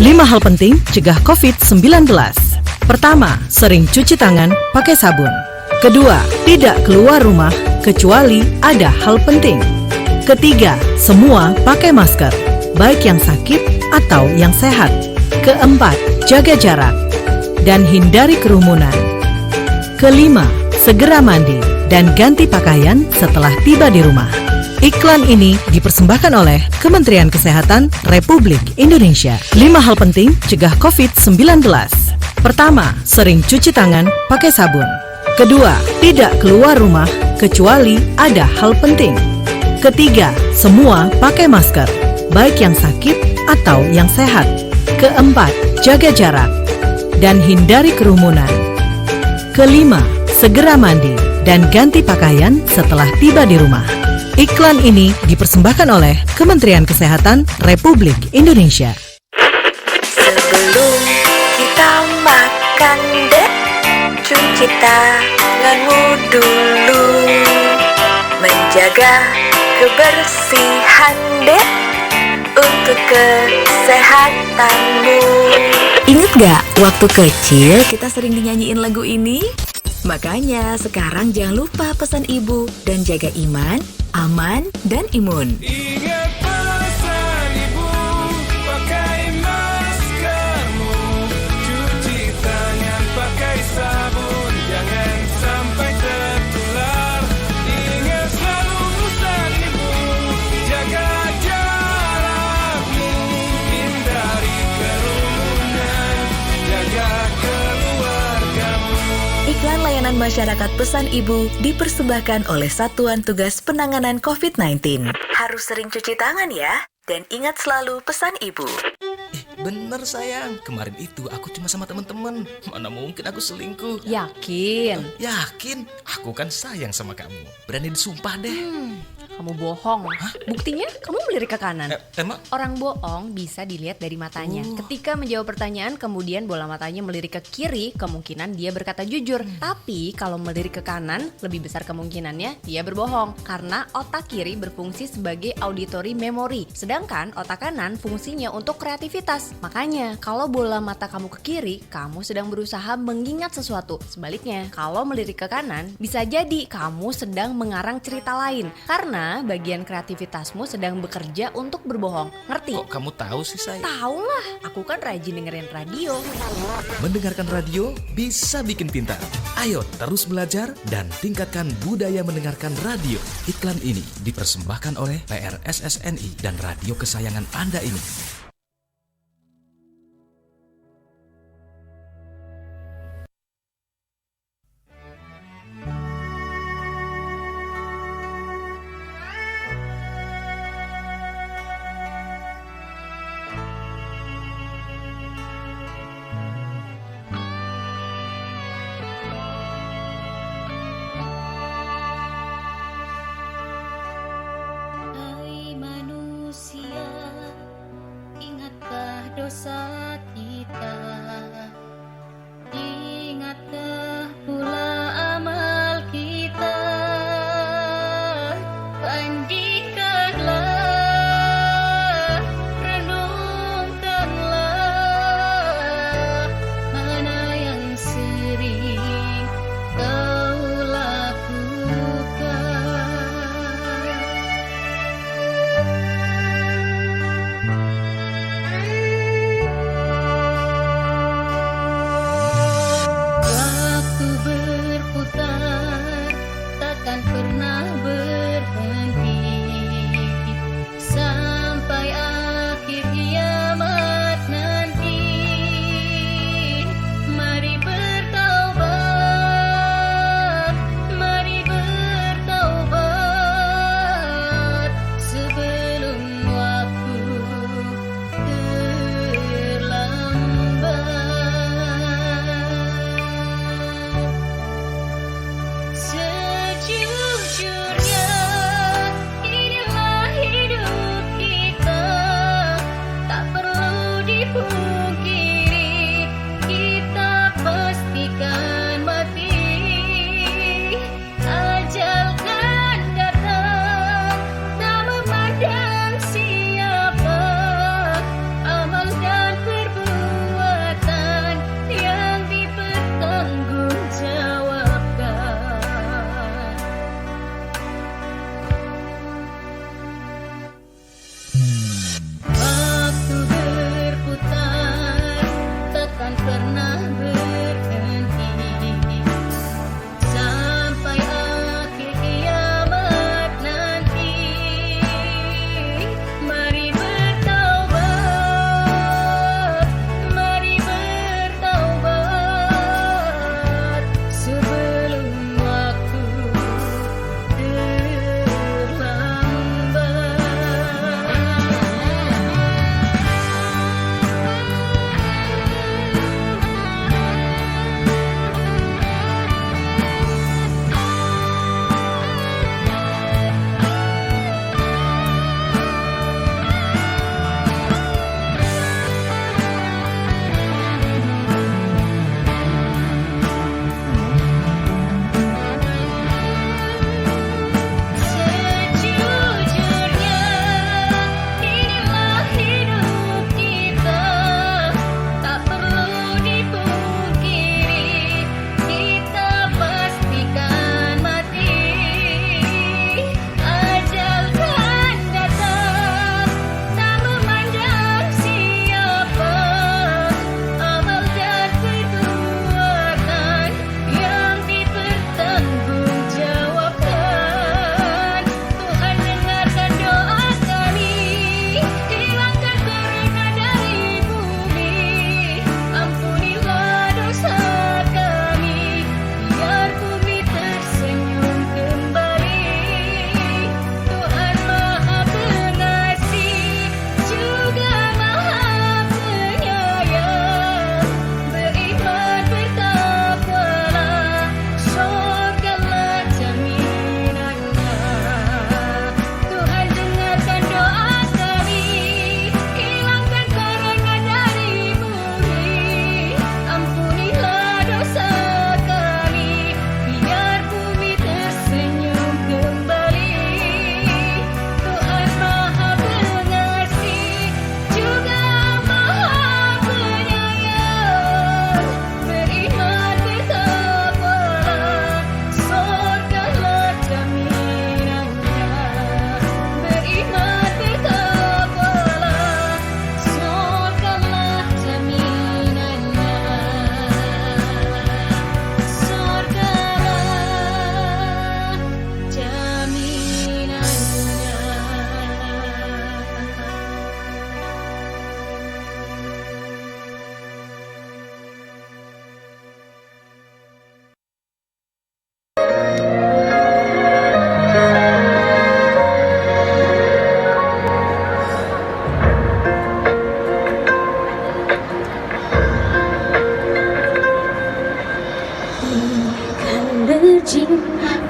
5 hal penting cegah COVID-19. Pertama, sering cuci tangan pakai sabun. Kedua, tidak keluar rumah kecuali ada hal penting. Ketiga, semua pakai masker, baik yang sakit atau yang sehat. Keempat, jaga jarak dan hindari kerumunan. Kelima, segera mandi dan ganti pakaian setelah tiba di rumah. Iklan ini dipersembahkan oleh Kementerian Kesehatan Republik Indonesia. 5 hal penting cegah COVID-19. Pertama, sering cuci tangan pakai sabun. Kedua, tidak keluar rumah kecuali ada hal penting. Ketiga, semua pakai masker, baik yang sakit atau yang sehat. Keempat, jaga jarak dan hindari kerumunan. Kelima, segera mandi dan ganti pakaian setelah tiba di rumah. Iklan ini dipersembahkan oleh Kementerian Kesehatan Republik Indonesia. Sebelum kita makan deh, cuci tanganmu dulu. Menjaga kebersihan deh, untuk kesehatanmu. Ingat gak waktu kecil kita sering dinyanyiin lagu ini? Makanya sekarang jangan lupa pesan ibu dan jaga iman, aman, dan imun. Ingat pesan ibu, pakai maskermu, cuci tangan pakai sabun, jangan sampai tertular. Ingat selalu pesan ibu, jaga jarakmu, hindari kerumunan, jaga keluargamu. Iklan layanan masyarakat pesan ibu dipersembahkan oleh Satuan Tugas Penanganan COVID-19. Harus sering cuci tangan ya, dan ingat selalu pesan ibu. Bener sayang, kemarin itu aku cuma sama teman-teman. Mana mungkin aku selingkuh. Yakin? Yakin, aku kan sayang sama kamu. Berani disumpah deh. Kamu bohong. Hah? Buktinya kamu melirik ke kanan. Emang? Orang bohong bisa dilihat dari matanya. Ketika menjawab pertanyaan kemudian bola matanya melirik ke kiri, kemungkinan dia berkata jujur. Tapi kalau melirik ke kanan, lebih besar kemungkinannya dia berbohong. Karena otak kiri berfungsi sebagai auditory memory, sedangkan otak kanan fungsinya untuk kreativitas. Makanya kalau bola mata kamu ke kiri, kamu sedang berusaha mengingat sesuatu. Sebaliknya, kalau melirik ke kanan, bisa jadi kamu sedang mengarang cerita lain. Karena bagian kreativitasmu sedang bekerja untuk berbohong. Ngerti? Kok kamu tahu sih sayang? Tahu lah, aku kan rajin dengerin radio. Mendengarkan radio bisa bikin pintar. Ayo terus belajar dan tingkatkan budaya mendengarkan radio. Iklan ini dipersembahkan oleh PRSSNI dan radio kesayangan Anda ini. Hai manusia, ingatkah dosa kita? Ingatkah pula amal kita? Bandingkanlah, renungkanlah, mana yang sering kau lakukan.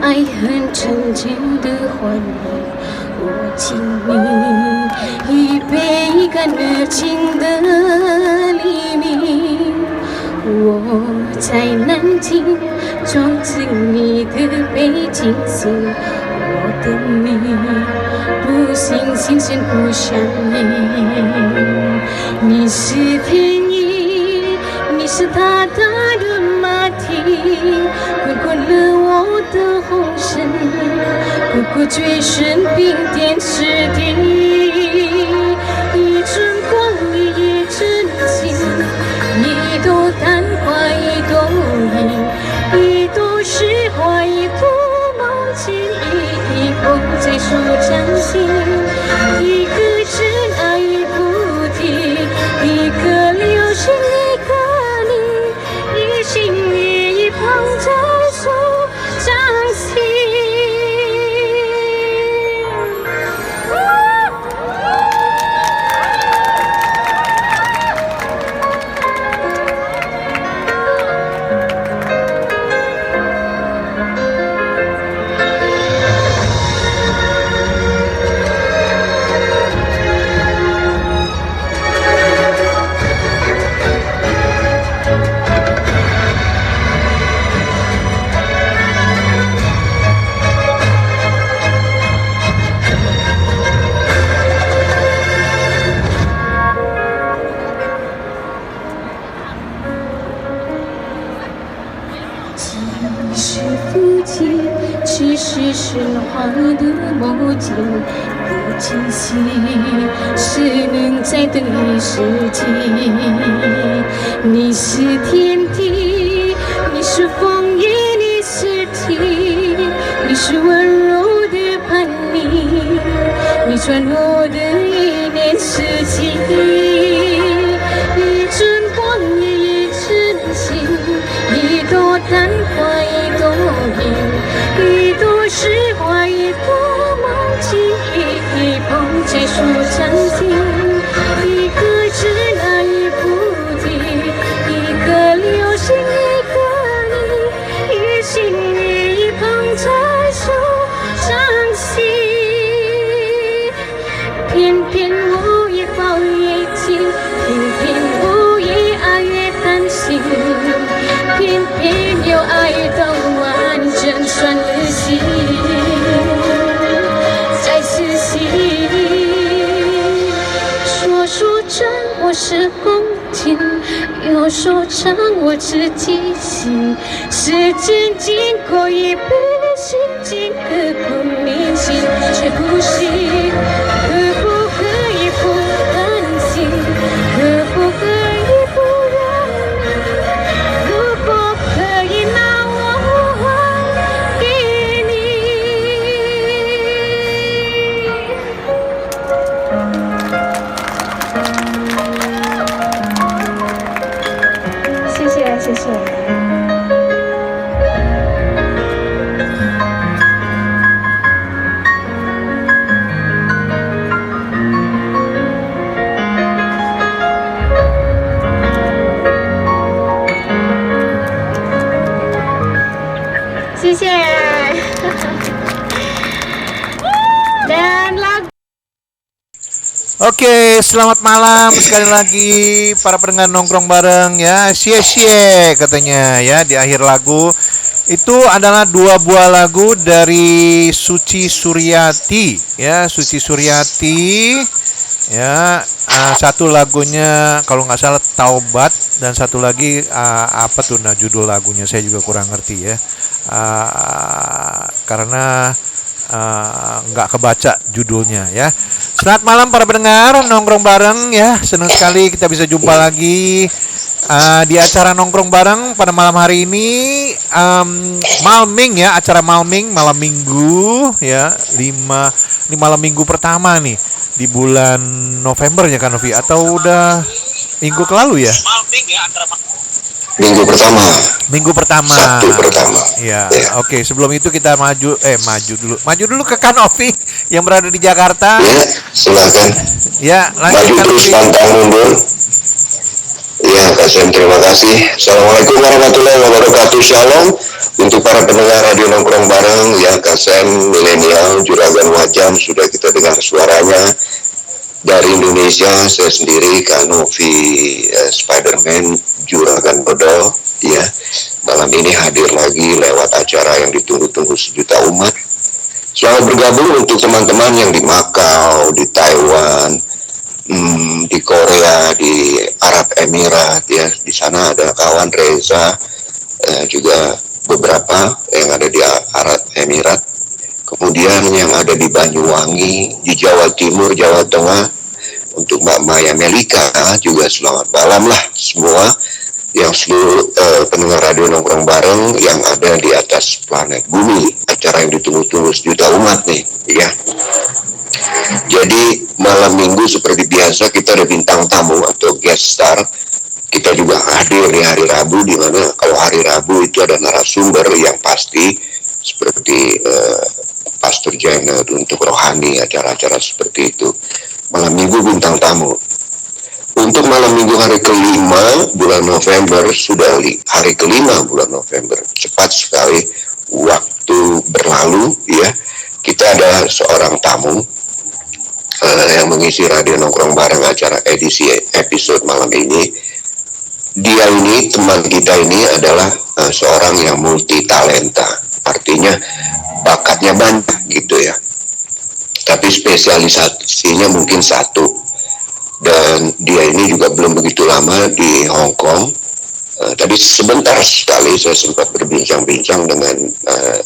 爱很纯净的欢愉，我敬你一杯干了情的黎明。我在南京装进你的北京行，我等你不信心神不相应。你是天意，你是大大的马蹄，滚过了我的红尘，滚过最深冰点湿地。一寸光阴一寸情，一朵昙花一朵影，一朵诗花一朵梦境，一捧在手掌心，一个真爱一菩提，一颗流星一颗你，一心一意捧在手掌心。只是神话的梦境，不惊喜是能再等一世纪。你是天地，你是风雨，你是地，你是温柔的叛逆，你穿我的一年四季。一寸光阴一寸情，一朵昙花一朵影，一朵诗花一朵梦境，一捧在手掌心，一个真爱一菩提，一颗流星一颗你，一心一意捧在手掌心。偏偏我越抱越紧，偏偏我越爱越担心，偏偏有爱到完整算了心，才死心。说真我是恭敬，又说唱我自己心。时间经过一变心境，刻骨铭心，却不行。可不可以不甘心？可不可以不让你？如果可以，那我还给你。谢谢，谢谢。谢谢。Dan lagu Oke, selamat malam sekali lagi para pendengar nongkrong bareng ya. Cie katanya ya di akhir lagu. Itu adalah dua buah lagu dari Suci Suryati ya, Suci Suryati ya. Satu lagunya kalau nggak salah Taubat, dan satu lagi apa tuh nah judul lagunya saya juga kurang ngerti ya. Karena nggak kebaca judulnya ya. Selamat malam para pendengar nongkrong bareng ya. Senang sekali kita bisa jumpa lagi di acara nongkrong bareng pada malam hari ini. Malming ya, acara Malming malam minggu ya. Ini malam minggu pertama nih di bulan November ya kan Novi, atau udah minggu lalu ya? Minggu pertama. Sabtu pertama. Ya. Oke. Sebelum itu kita maju dulu ke Kanovi yang berada di Jakarta. Ya, silakan. Ya, Maju lanjutkan terus, Novi. pantang mundur. Ya, Kak Sem, terima kasih. Assalamualaikum warahmatullahi wabarakatuh. Shalom. Untuk para pendengar radio nongkrong bareng ya, Kasen, milenial, juragan wajam sudah kita dengar suaranya. Dari Indonesia saya sendiri Kanovi Spiderman juragan dodol ya. Malam ini hadir lagi lewat acara yang ditunggu-tunggu sejuta umat. Selamat bergabung untuk teman-teman yang di Makau, di Taiwan, di Korea, di Arab Emirat ya. Di sana ada kawan Reza, juga beberapa yang ada di Arab Emirat. Kemudian yang ada di Banyuwangi, di Jawa Timur, Jawa Tengah, untuk Mbak Maya Melika juga selamat malam lah semua yang seluruh pendengar radio nongkrong bareng yang ada di atas planet bumi, acara yang ditunggu-tunggu sejuta umat nih ya. Jadi malam minggu seperti biasa kita ada bintang tamu atau guest star. Kita juga hadir di hari Rabu, di mana kalau hari Rabu itu ada narasumber yang pasti seperti Pastor Janet untuk rohani, acara-acara seperti itu. Malam minggu bintang tamu. Untuk malam minggu hari kelima bulan November, sudah hari kelima bulan November, cepat sekali waktu berlalu ya. Kita ada seorang tamu yang mengisi radio nongkrong bareng acara edisi episode malam ini. Dia ini, teman kita ini adalah seorang yang multi talenta, artinya bakatnya banyak gitu ya, tapi spesialisasinya mungkin satu. Dan dia ini juga belum begitu lama di Hong Kong. Tadi sebentar sekali saya sempat berbincang-bincang dengan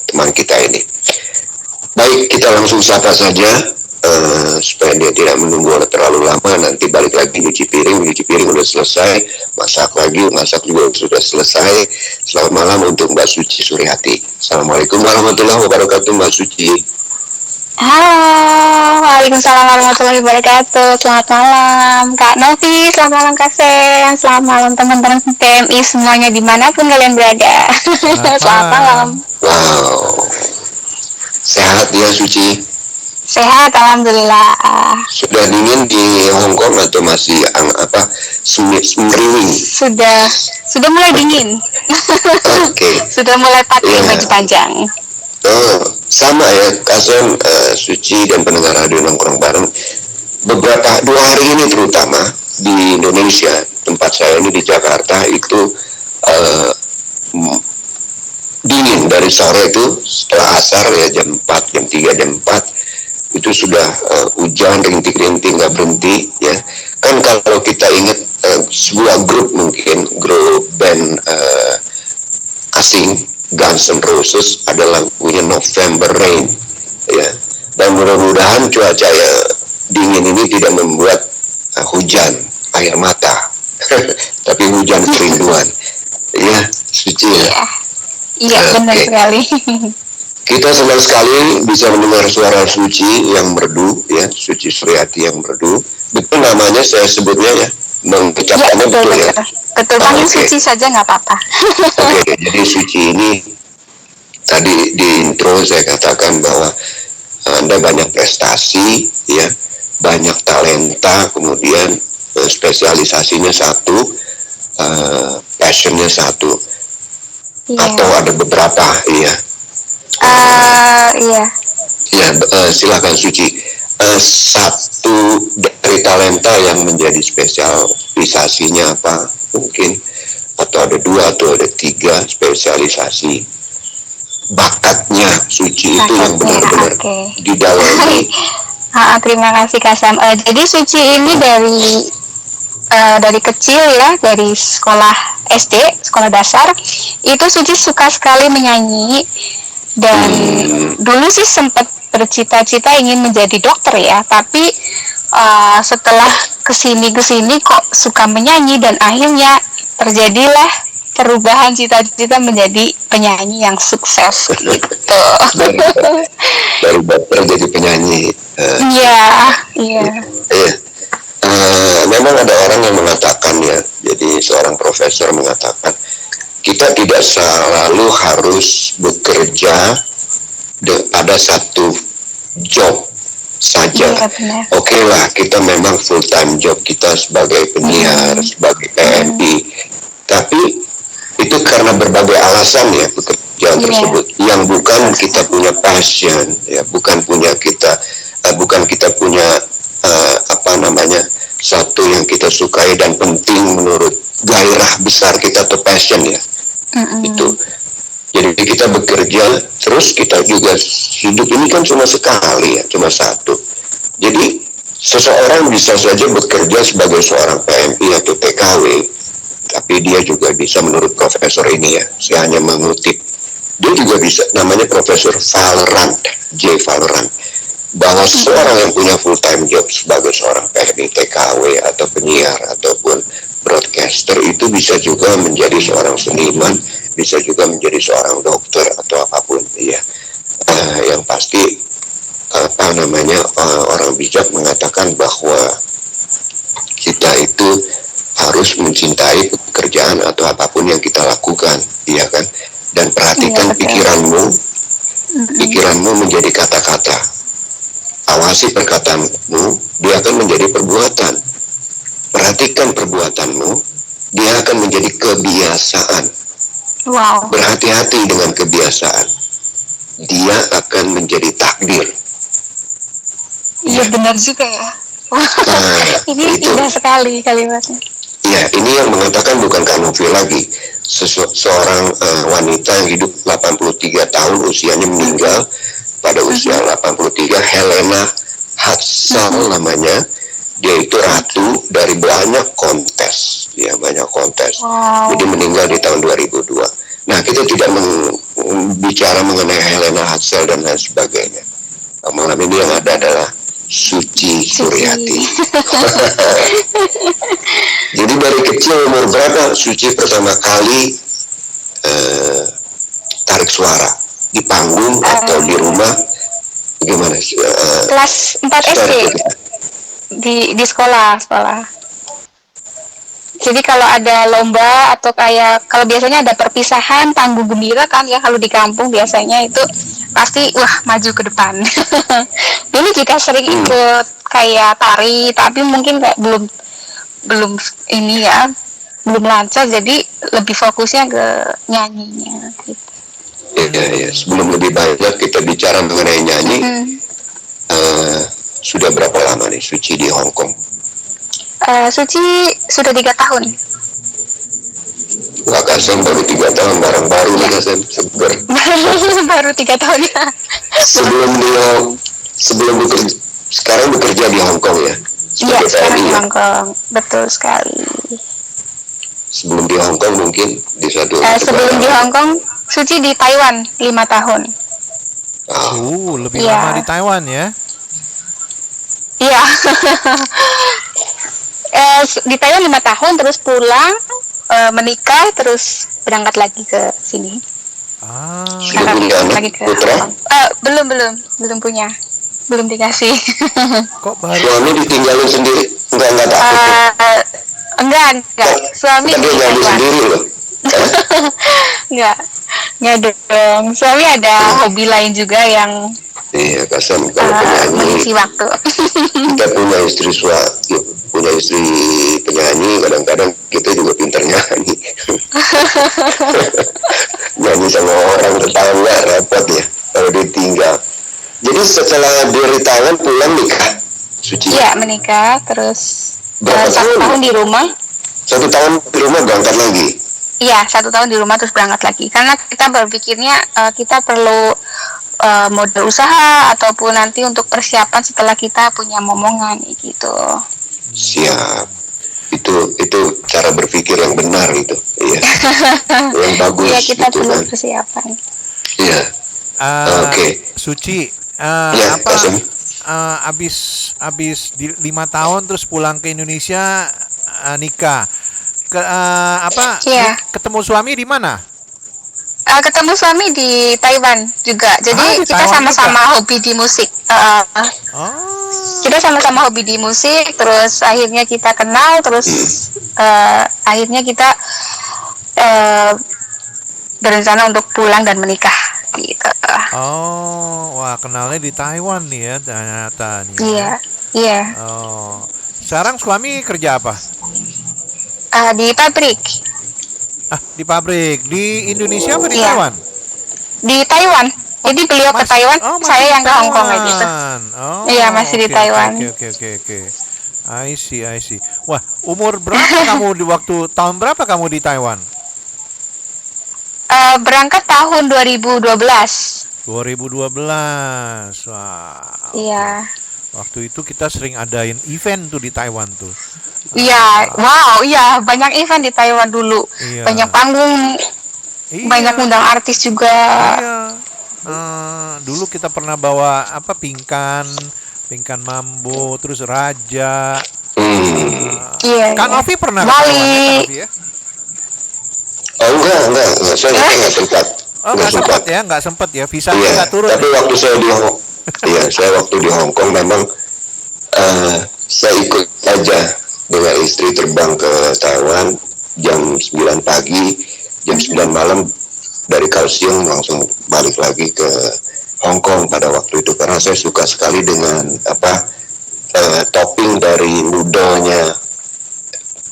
teman kita ini. Baik, kita langsung sapa saja supaya dia tidak menunggu terlalu lama. Nanti balik lagi nyuci piring udah selesai, masak juga sudah selesai. Selamat malam untuk Mbak Suci Suryati. Assalamualaikum warahmatullahi wabarakatuh, Mbak Suci. Halo, waalaikumsalam warahmatullahi wabarakatuh. Selamat malam Kak Novi, selamat malam Kak Sen, selamat malam teman-teman PMI semuanya dimanapun kalian berada. Selamat malam. Wow, sehat ya Suci? Sehat, alhamdulillah. Sudah dingin di Hong Kong atau masih semeriwing? Sudah mulai dingin. Oke. Sudah mulai pakai baju panjang. Oh, sama ya, Kasen, Suci dan pendengar radio nongkrong bareng. Beberapa 2 hari ini terutama di Indonesia, tempat saya ini di Jakarta itu dingin dari sore itu setelah asar ya jam 4, jam 3, jam 4 itu sudah hujan rintik-rintik nggak berhenti ya. Kan kalau kita ingat sebuah grup band asing Guns N' Roses ada lagunya November Rain ya, dan mudah-mudahan cuaca ya dingin ini tidak membuat hujan air mata tapi hujan kerinduan ya Suci ya. Iya benar sekali. Kita senang sekali bisa mendengar suara Suci yang merdu ya, Suci Suryati yang merdu. Betul namanya saya sebutnya ya, mengucapkannya betul ya. Betul, panggil Suci saja nggak apa-apa. Oke, jadi Suci ini tadi di intro saya katakan bahwa Anda banyak prestasi ya, banyak talenta, kemudian spesialisasinya satu, passionnya satu, atau ada beberapa ya. Iya. Ya, silakan Suci. Satu dari talenta yang menjadi spesialisasinya apa mungkin, atau ada 2 atau ada 3 spesialisasi bakatnya Suci itu yang benar-benar didalami. Terima kasih Kak Sam. Jadi Suci ini dari kecil ya, dari sekolah SD, sekolah dasar itu Suci suka sekali menyanyi. Dan dulu sih sempat bercita-cita ingin menjadi dokter ya, tapi setelah kesini kok suka menyanyi dan akhirnya terjadilah perubahan cita-cita menjadi penyanyi yang sukses gitu. Dari dokter jadi penyanyi. Iya. Memang ada orang yang mengatakan ya, jadi seorang profesor mengatakan kita tidak selalu harus bekerja pada satu job saja. Oke lah, kita memang full time job kita sebagai penyiar, sebagai PMI. Tapi itu karena berbagai alasan ya, bekerja pekerjaan tersebut yang bukan kita punya passion, ya, bukan kita punya apa namanya, satu yang kita sukai dan penting menurut gairah besar kita atau passion, ya. Itu. Jadi kita bekerja terus, kita juga hidup ini kan cuma sekali, ya, cuma satu. Jadi seseorang bisa saja bekerja sebagai seorang PMI atau TKW, tapi dia juga bisa, menurut profesor ini, ya, saya hanya mengutip, dia juga bisa, namanya Profesor Vallerand, J. Vallerand, bahwa seorang yang punya full time job sebagai seorang PMI, TKW atau penyiar ataupun broadcaster itu bisa juga menjadi seorang seniman, bisa juga menjadi seorang dokter atau apapun, ya. Yang pasti apa namanya, orang bijak mengatakan bahwa kita itu harus mencintai pekerjaan atau apapun yang kita lakukan, ya kan? Dan perhatikan pikiranmu menjadi kata-kata. Awasi perkataanmu, dia akan menjadi perbuatan. Perhatikan perbuatanmu, dia akan menjadi kebiasaan. Wow. Berhati-hati dengan kebiasaan, dia akan menjadi takdir. Iya, benar juga, ya. Ini indah sekali kalimatnya. Ya, ini yang mengatakan bukan Kanovi lagi. Seorang wanita yang hidup 83 tahun usianya, meninggal pada usia 83, Helena Hatzal namanya. Dia itu ratu dari banyak kontes, ya, banyak kontes. Wow. Jadi meninggal di tahun 2002. Nah, kita tidak bicara mengenai Helena Hatzal dan lain sebagainya. Malam ini yang ada adalah Suci Suryati. Jadi dari kecil, umur berapa Suci pertama kali tarik suara? Di panggung atau di rumah? Gimana? Kelas 4 SD. Di sekolah. Jadi kalau ada lomba atau kayak, kalau biasanya ada perpisahan panggung gembira kan, ya, kalau di kampung biasanya itu pasti maju ke depan. Dulu juga sering ikut kayak tari, tapi mungkin kayak belum ini, ya, belum lancar, jadi lebih fokusnya ke nyanyinya gitu. Ya. Sebelum lebih banyak kita bicara mengenai nyanyi, sudah berapa lama nih Suci di Hong Kong? Suci sudah 3 tahun. Wah, Kasem baru 3 tahun, barang baru nih Kasem, seger. Baru 3 tahun, ya. Sebelum bekerja, sekarang bekerja di Hong Kong, ya? Iya, sekarang di Hong Kong, betul sekali. Sebelum di Hong Kong mungkin di satu. Sebelum di Hong Kong, Suci di Taiwan 5 tahun. Lebih lama di Taiwan, ya? Iya. Di Taiwan 5 tahun, terus pulang, menikah, terus berangkat lagi ke sini. Sudah punya anak, putra? Belum punya, belum dikasih. Kok baru? Suami ditinggalin sendiri? Enggak takut? Enggak. Suami dia nyanyi sendiri loh. Enggak dong. Suami ada hobi lain juga yang Iya, Kasem, kalau penyanyi mengisi waktu. Kita punya istri penyanyi, kadang-kadang kita juga pintar nyanyi. Nyanyi sama orang tetangga repot, ya, kalau ditinggal. Jadi setelah dari Taiwan pulang nikah, Suci? Iya, menikah, terus berapa 1 tahun di rumah. 1 tahun di rumah berangkat lagi? Iya, 1 tahun di rumah terus berangkat lagi. Karena kita berpikirnya kita perlu modal usaha ataupun nanti untuk persiapan setelah kita punya momongan gitu. Siap. Itu cara berpikir yang benar itu. Iya. Yang bagus. Iya, kita gitu, perlu kan? persiapan. Iya. Oke. Suci, Ya, abis 5 tahun terus pulang ke Indonesia, nikah. Iya. Ketemu suami di mana? Ketemu suami di Taiwan juga. Jadi kita sama-sama hobi di musik. Kita sama-sama hobi di musik. Terus akhirnya kita kenal. Terus akhirnya kita berencana untuk pulang dan menikah. Gitu. Wah, kenalnya di Taiwan nih, ya, ternyata nih. Iya. Sekarang suami kerja apa? Di pabrik. Di pabrik di Indonesia apa di Iya. Taiwan? di Taiwan. Jadi beliau ke Taiwan, masih saya di yang ke Hong Kong kayak gitu. Taiwan. Oh, Iya, masih di oke, Taiwan. oke. I see. Wah, umur berapa kamu di tahun berapa kamu di Taiwan? Berangkat tahun 2012. 2012. Wah. Iya. Waktu itu kita sering adain event tuh di Taiwan tuh. Iya, wow, iya banyak event di Taiwan dulu. Iya. Banyak panggung, Iya. banyak undang artis juga. Iya. Dulu kita pernah bawa pingkan mambo, terus raja. Iya. Kang Ovi pernah ke Bali. Taiwan ya, Kang Ovi ya? Oh enggak, saya nggak sempat. Oh, nggak sempat ya, visanya Iya, nggak turun. tapi waktu saya di Hong Kong memang saya ikut aja dengan istri terbang ke Taiwan jam 9 pagi, jam 9 malam dari Kaohsiung langsung balik lagi ke Hong Kong pada waktu itu karena saya suka sekali dengan topping dari noodle-nya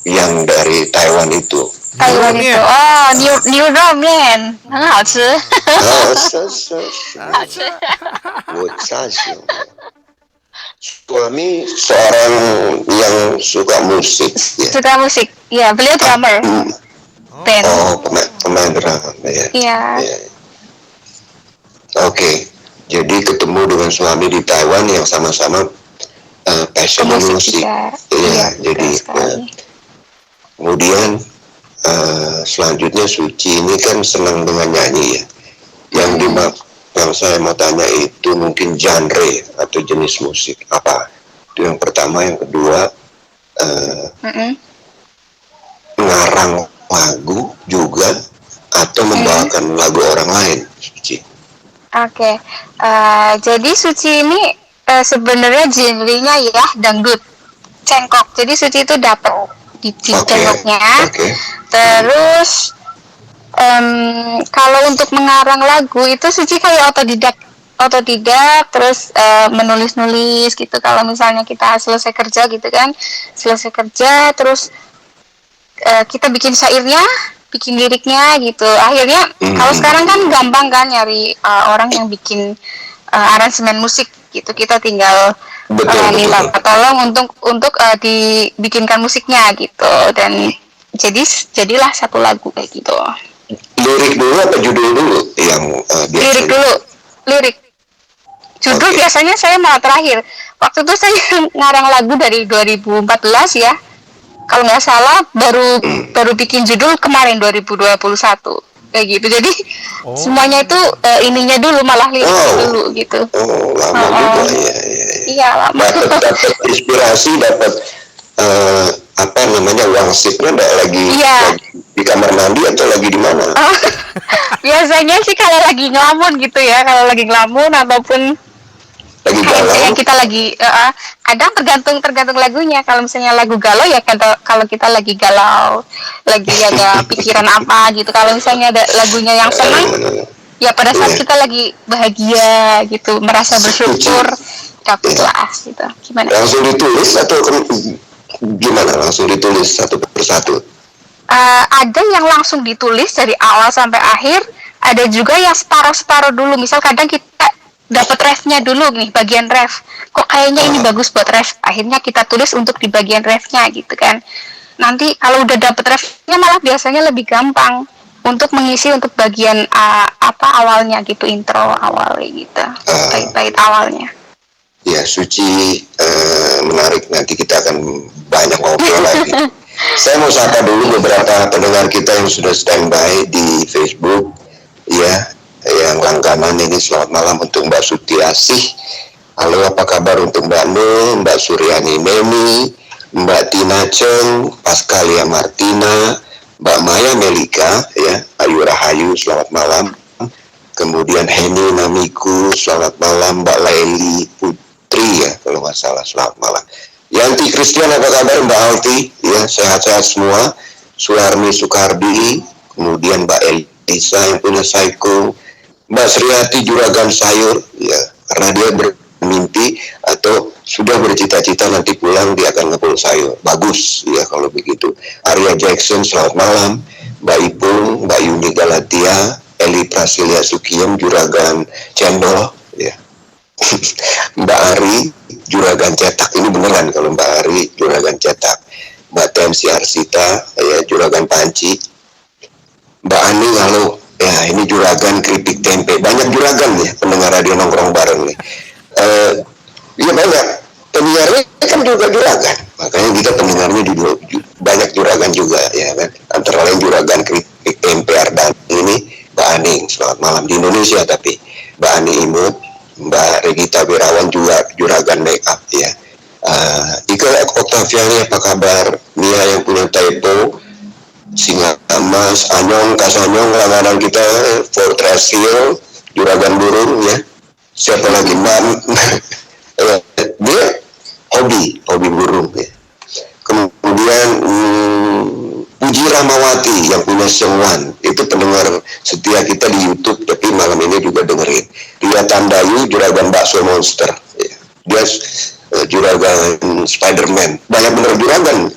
yang dari Taiwan itu. Taiwan itu, oh, new ramen, 很好吃。Suami seorang yang suka musik. Ya. Suka musik, ya beliau drummer. Band. Oh, pemain drum, ya. Iya. Oke, jadi ketemu dengan suami di Taiwan yang sama-sama passion musik. Iya, jadi kemudian selanjutnya Suci ini kan senang dengan nyanyi ya. Yang saya mau tanya itu mungkin genre atau jenis musik apa? Itu yang pertama, yang kedua mengarang lagu juga atau membawakan lagu orang lain, Suci? Oke, jadi Suci ini sebenarnya genrenya ya dangdut, cengkok. Jadi Suci itu dapat di cengkoknya. Terus kalau untuk mengarang lagu itu Suci kayak otodidak terus menulis gitu. Kalau misalnya kita selesai kerja terus kita bikin syairnya, bikin liriknya gitu. Akhirnya kalau sekarang kan gampang kan nyari orang yang bikin aransemen musik gitu. Kita tinggal minta tolong untuk dibikinkan musiknya gitu, dan jadilah satu lagu kayak gitu. Lirik dulu atau judul dulu yang biasanya? Lirik dulu, lirik. Judul biasanya saya malah terakhir. Waktu itu saya ngarang lagu dari 2014 ya. Kalau nggak salah baru bikin judul kemarin 2021 kayak gitu. Jadi semuanya itu ininya dulu, malah lirik dulu gitu. Oh, lama juga ya. Iya, lama. Dapat inspirasi, dapat wangsitnya lagi di kamar mandi atau lagi di mana? Biasanya sih kalau lagi ngelamun gitu ya, kalau lagi ngelamun ataupun lagi galau. Yang kita lagi kadang tergantung lagunya. Kalau misalnya lagu galau ya kalau kita lagi galau, lagi ada pikiran apa gitu. Kalau misalnya ada lagunya yang senang, ya pada saat kita lagi bahagia gitu, merasa bersyukur, dapatlah gitu. Gimana? Langsung ditulis atau gimana? Langsung ditulis satu persatu? Ada yang langsung ditulis dari awal sampai akhir, ada juga yang separuh dulu. Misal kadang kita dapat refnya dulu nih, bagian ref. Kok kayaknya ini bagus buat ref. Akhirnya kita tulis untuk di bagian refnya gitu kan. Nanti kalau udah dapat refnya malah biasanya lebih gampang untuk mengisi untuk bagian awalnya gitu, intro awalnya gitu. Bait-bait awalnya. Ya, Suci, menarik. Nanti kita akan banyak ngobrol lagi. Saya mau sapa dulu beberapa pendengar kita yang sudah standby di Facebook, ya, yang langganan ini. Selamat malam untuk Mbak Sutiasih. Halo, apa kabar untuk Mbak Nur, Mbak Suryani Memi, Mbak Tina Ceng, Paskalia Martina, Mbak Maya Melika, ya, Ayu Rahayu, selamat malam. Kemudian Heni Namiku, selamat malam. Mbak Laili Putri, ya, kalau nggak salah, selamat malam. Yanti Christian, apa kabar Mbak Alti? Ya, sehat-sehat semua. Suharmi Soekardi, kemudian Mbak Elisa yang punya Saiko, Mbak Sriati Juragan Sayur, ya, karena dia bermimpi atau sudah bercita-cita nanti pulang dia akan ngepul sayur. Bagus, ya kalau begitu. Arya Jackson, selamat malam. Mbak Ipung, Mbak Yuni Galatia, Eli Prasilia Sukiem juragan cendol ya. Mbak Ari juragan cetak, ini beneran kalau Mbak Ari juragan cetak. Mbak Temsi Arsita ya juragan panci. Mbak Ani halo ya, ini juragan keripik tempe. Banyak juragan ya pendengar radio nongkrong bareng nih. Iya banyak, penyiarnya kan juga juragan, makanya kita pendengarnya juga banyak juragan juga ya kan. Antara lain juragan keripik tempe Ardani ini Mbak Aning, selamat malam di Indonesia, tapi Mbak Ani Imut, Mbak Regita Wirawan juga juragan make up ya. Ika Oktaviani apa kabar? Mia yang punya typo, Singa Mas, Anyong, Kasanyong, langganan kita, Fortress Hill, juragan burung ya. Siapa lagi? Dia hobi burung ya. Kemudian Puji Ramawati yang punya Sengwan, itu pendengar setia kita di YouTube, tapi malam ini juga dengerin. Ria Tandayu juragan bakso monster ya. Dia juragan Spiderman, banyak bener juragan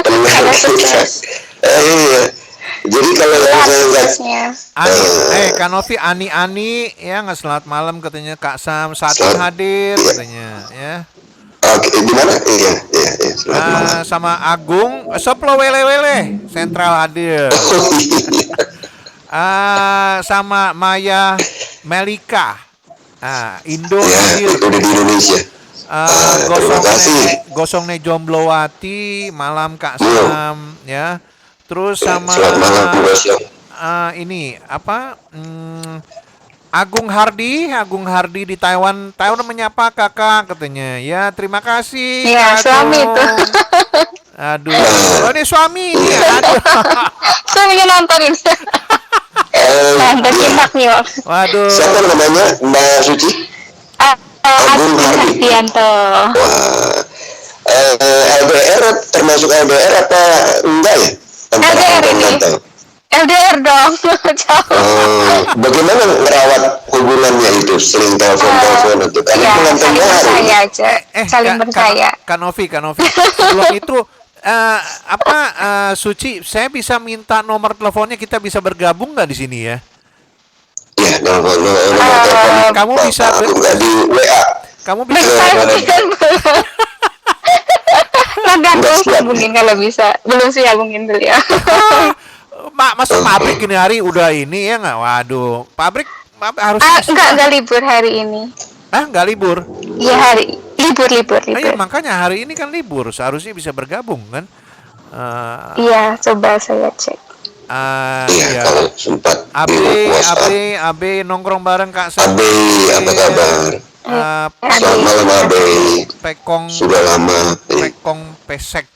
pendengar kita. Iya. Jadi kalau Ani, Kak Novi, Ani ya nggak, selamat malam katanya. Kak Sam Satu hadir katanya ya. Oke, di mana? Iya. Sama Agung Soplo Wele Sentral hadir. Sama Maya Melika. Indo hadir. Udah di Indonesia. Gosongne Jomblowati, malam Kak Sam ya. Terus sama ini apa? Agung Hardi di Taiwan menyapa kakak katanya. Ya, terima kasih. Iya, suami itu. Aduh, ini suami ini. Aduh. Suaminya nontonin. Nonton simak nih, Waduh. Siapa namanya? Mbak Suci? Agung Hardianto. Wah. LDR termasuk LDR apa enggak ya? LDR ini. LDR dong. Bagaimana merawat hubungannya itu? Sering telepon itu kan? Iya, saling percaya aja. Saling percaya. Kanovi. Sebelum itu Suci, saya bisa minta nomor teleponnya, kita bisa bergabung nggak di sini ya? Iya, nomor telepon. Kamu bisa di WA. Kamu bisa. Nanti aku hubungin kalau bisa. Belum sih hubungin dulu ya. Masa pabrik ini hari udah ini ya nggak? Waduh, pabrik harus. Enggak libur hari ini. Nggak libur? Iya, libur. Iya, makanya hari ini kan libur, seharusnya bisa bergabung kan? Iya, coba saya cek. Iya, kalau sempat. Abe nongkrong bareng Kak Sam. Abe, apa kabar? Selamat malam Abe. Pekong. Sudah lama. Pekong pesek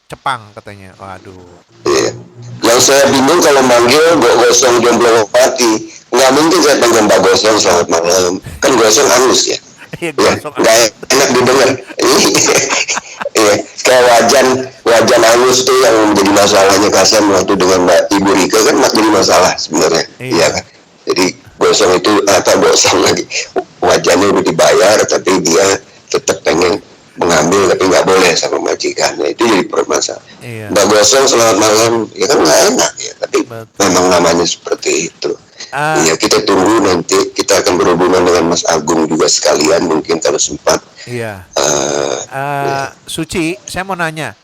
Cepang katanya. Waduh. Iya. Yang saya bingung kalau manggil Gosong Jomblowati, nggak mungkin saya panggil Mbak Gosong selamat malam. Kan Gosong halus ya. Iya, nggak enak didengar. Iya, kayak wajan halus tuh yang menjadi masalahnya Kasem waktu dengan Mbak Ibu Rika kan jadi masalah sebenarnya. Iya kan. Jadi Gosong itu Gosong lagi wajannya udah dibayar tapi dia tetap pengen mengambil tapi nggak boleh sama majikannya, itu jadi permasalahan. Iya. Mbak Gosong selamat malam, ya kan nggak enak ya, tapi memang namanya seperti itu. Ya kita tunggu nanti, kita akan berhubungan dengan Mas Agung juga sekalian mungkin kalau sempat. Iya. Suci, saya mau nanya.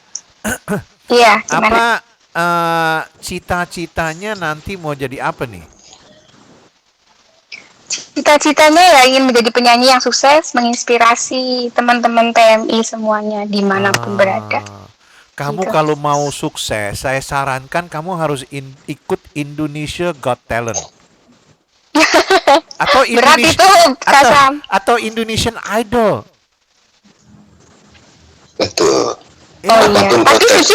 Iya. Apa cita-citanya nanti mau jadi apa nih? Cita-citanya ya ingin menjadi penyanyi yang sukses, menginspirasi teman-teman PMI semuanya dimanapun berada. Kamu gitu. Kalau mau sukses, saya sarankan kamu harus ikut Indonesia Got Talent. Atau atau Indonesian Idol. Betul. Oh iya. Tapi Suci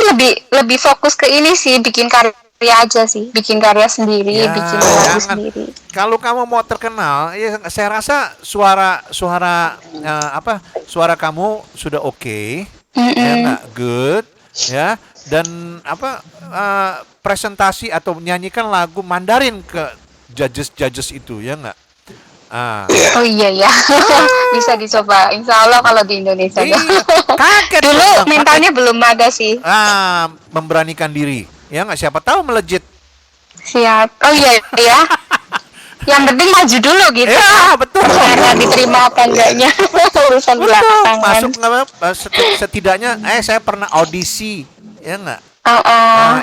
lebih fokus ke ini sih, bikin karya aja sih, bikin karya sendiri, bikin lagu sendiri. Kalau kamu mau terkenal, ya saya rasa suara kamu sudah oke, ya, good, ya, dan presentasi atau menyanyikan lagu Mandarin ke judges itu, ya nggak? Oh iya ya, bisa dicoba. Insya Allah kalau di Indonesia. Kaget dulu mentalnya belum ada sih. Memberanikan diri. Ya nggak, siapa tahu melejit. Siap. Oh iya ya. Yang penting maju dulu gitu. Ya, betul. Karena diterima apa enggaknya urusan belakangan. Masuk nggak apa? Setidaknya, saya pernah audisi, ya nggak?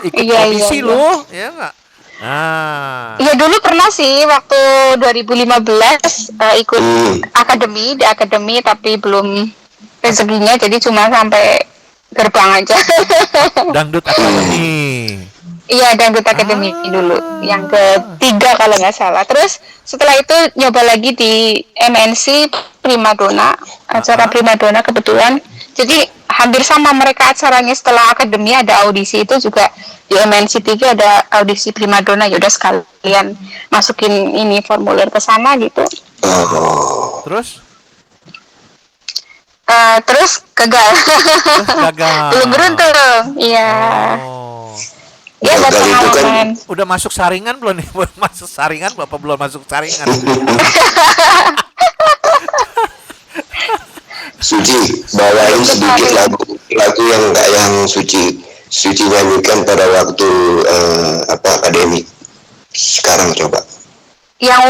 Ikut Iya, audisi iya. loh, ya nggak? Nah, Iya dulu pernah sih waktu 2015 ikut di akademi tapi belum rezekinya jadi cuma sampai gerbang aja. Dangdut Academy. Iya Dangdut Academy dulu yang ketiga kalau nggak salah. Terus setelah itu nyoba lagi di MNC Primadona, acara Primadona kebetulan. Jadi hampir sama mereka acaranya setelah akademi ada audisi itu juga di MNC 3 ada audisi Primadona, ya udah sekalian masukin ini formulir ke sana gitu. Terus? Terus gagal. Gagal. Belum beruntung. Iya. Ya buat pengalaman. Udah masuk saringan belum nih? Masuk saringan apa belum masuk saringan? Suci, bawain sedikit lagu yang Suci nyanyikan pada waktu akademik. Sekarang coba. Yang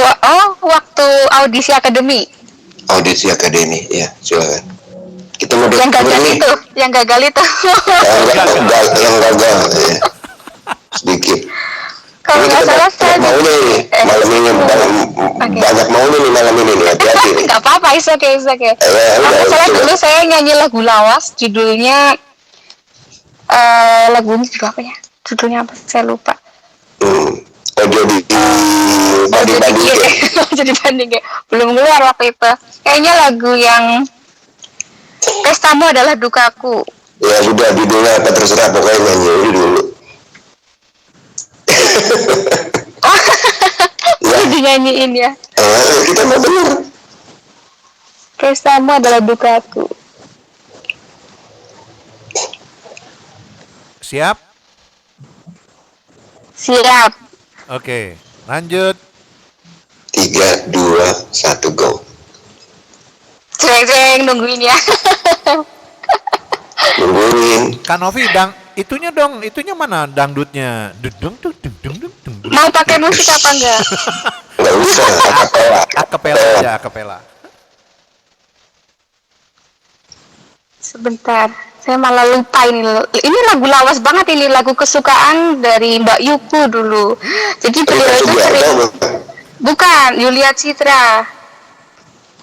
waktu audisi akademi. Audisi akademi, ya silakan. Kita mau Yang gagal itu. Yang gagal, ya. Sedikit. Kalau nggak salah saya maunya ini malam ini banyak maunya nih malam ini nih, hati-hati nih. nggak apa-apa, is okay. Kalau salah dulu saya nyanyi lagu lawas, judulnya lagunya juga apa ya? Judulnya apa? Saya lupa. Jadi banding ya. Belum keluar waktu itu. Kayaknya lagu yang Pestamu Adalah Dukaku. Ya sudah, judulnya apa terserah, pokoknya nyanyi dulu. Dinyanyiin ya. Kita mau dengar. Pestamu Adalah Dukaku. Siap? Siap. Oke, lanjut. 3, 2, 1, go. Ceng nungguin ya. Nungguin. Kanovi, itunya mana dangdutnya? Dung. Mau pakai musik apa enggak? Nggak usah, Akapela. Sebentar, saya malah lupa ini. Ini lagu lawas banget, ini lagu kesukaan dari Mbak Yuku dulu. Jadi beliau itu sering. Bukan, Yulia Citra.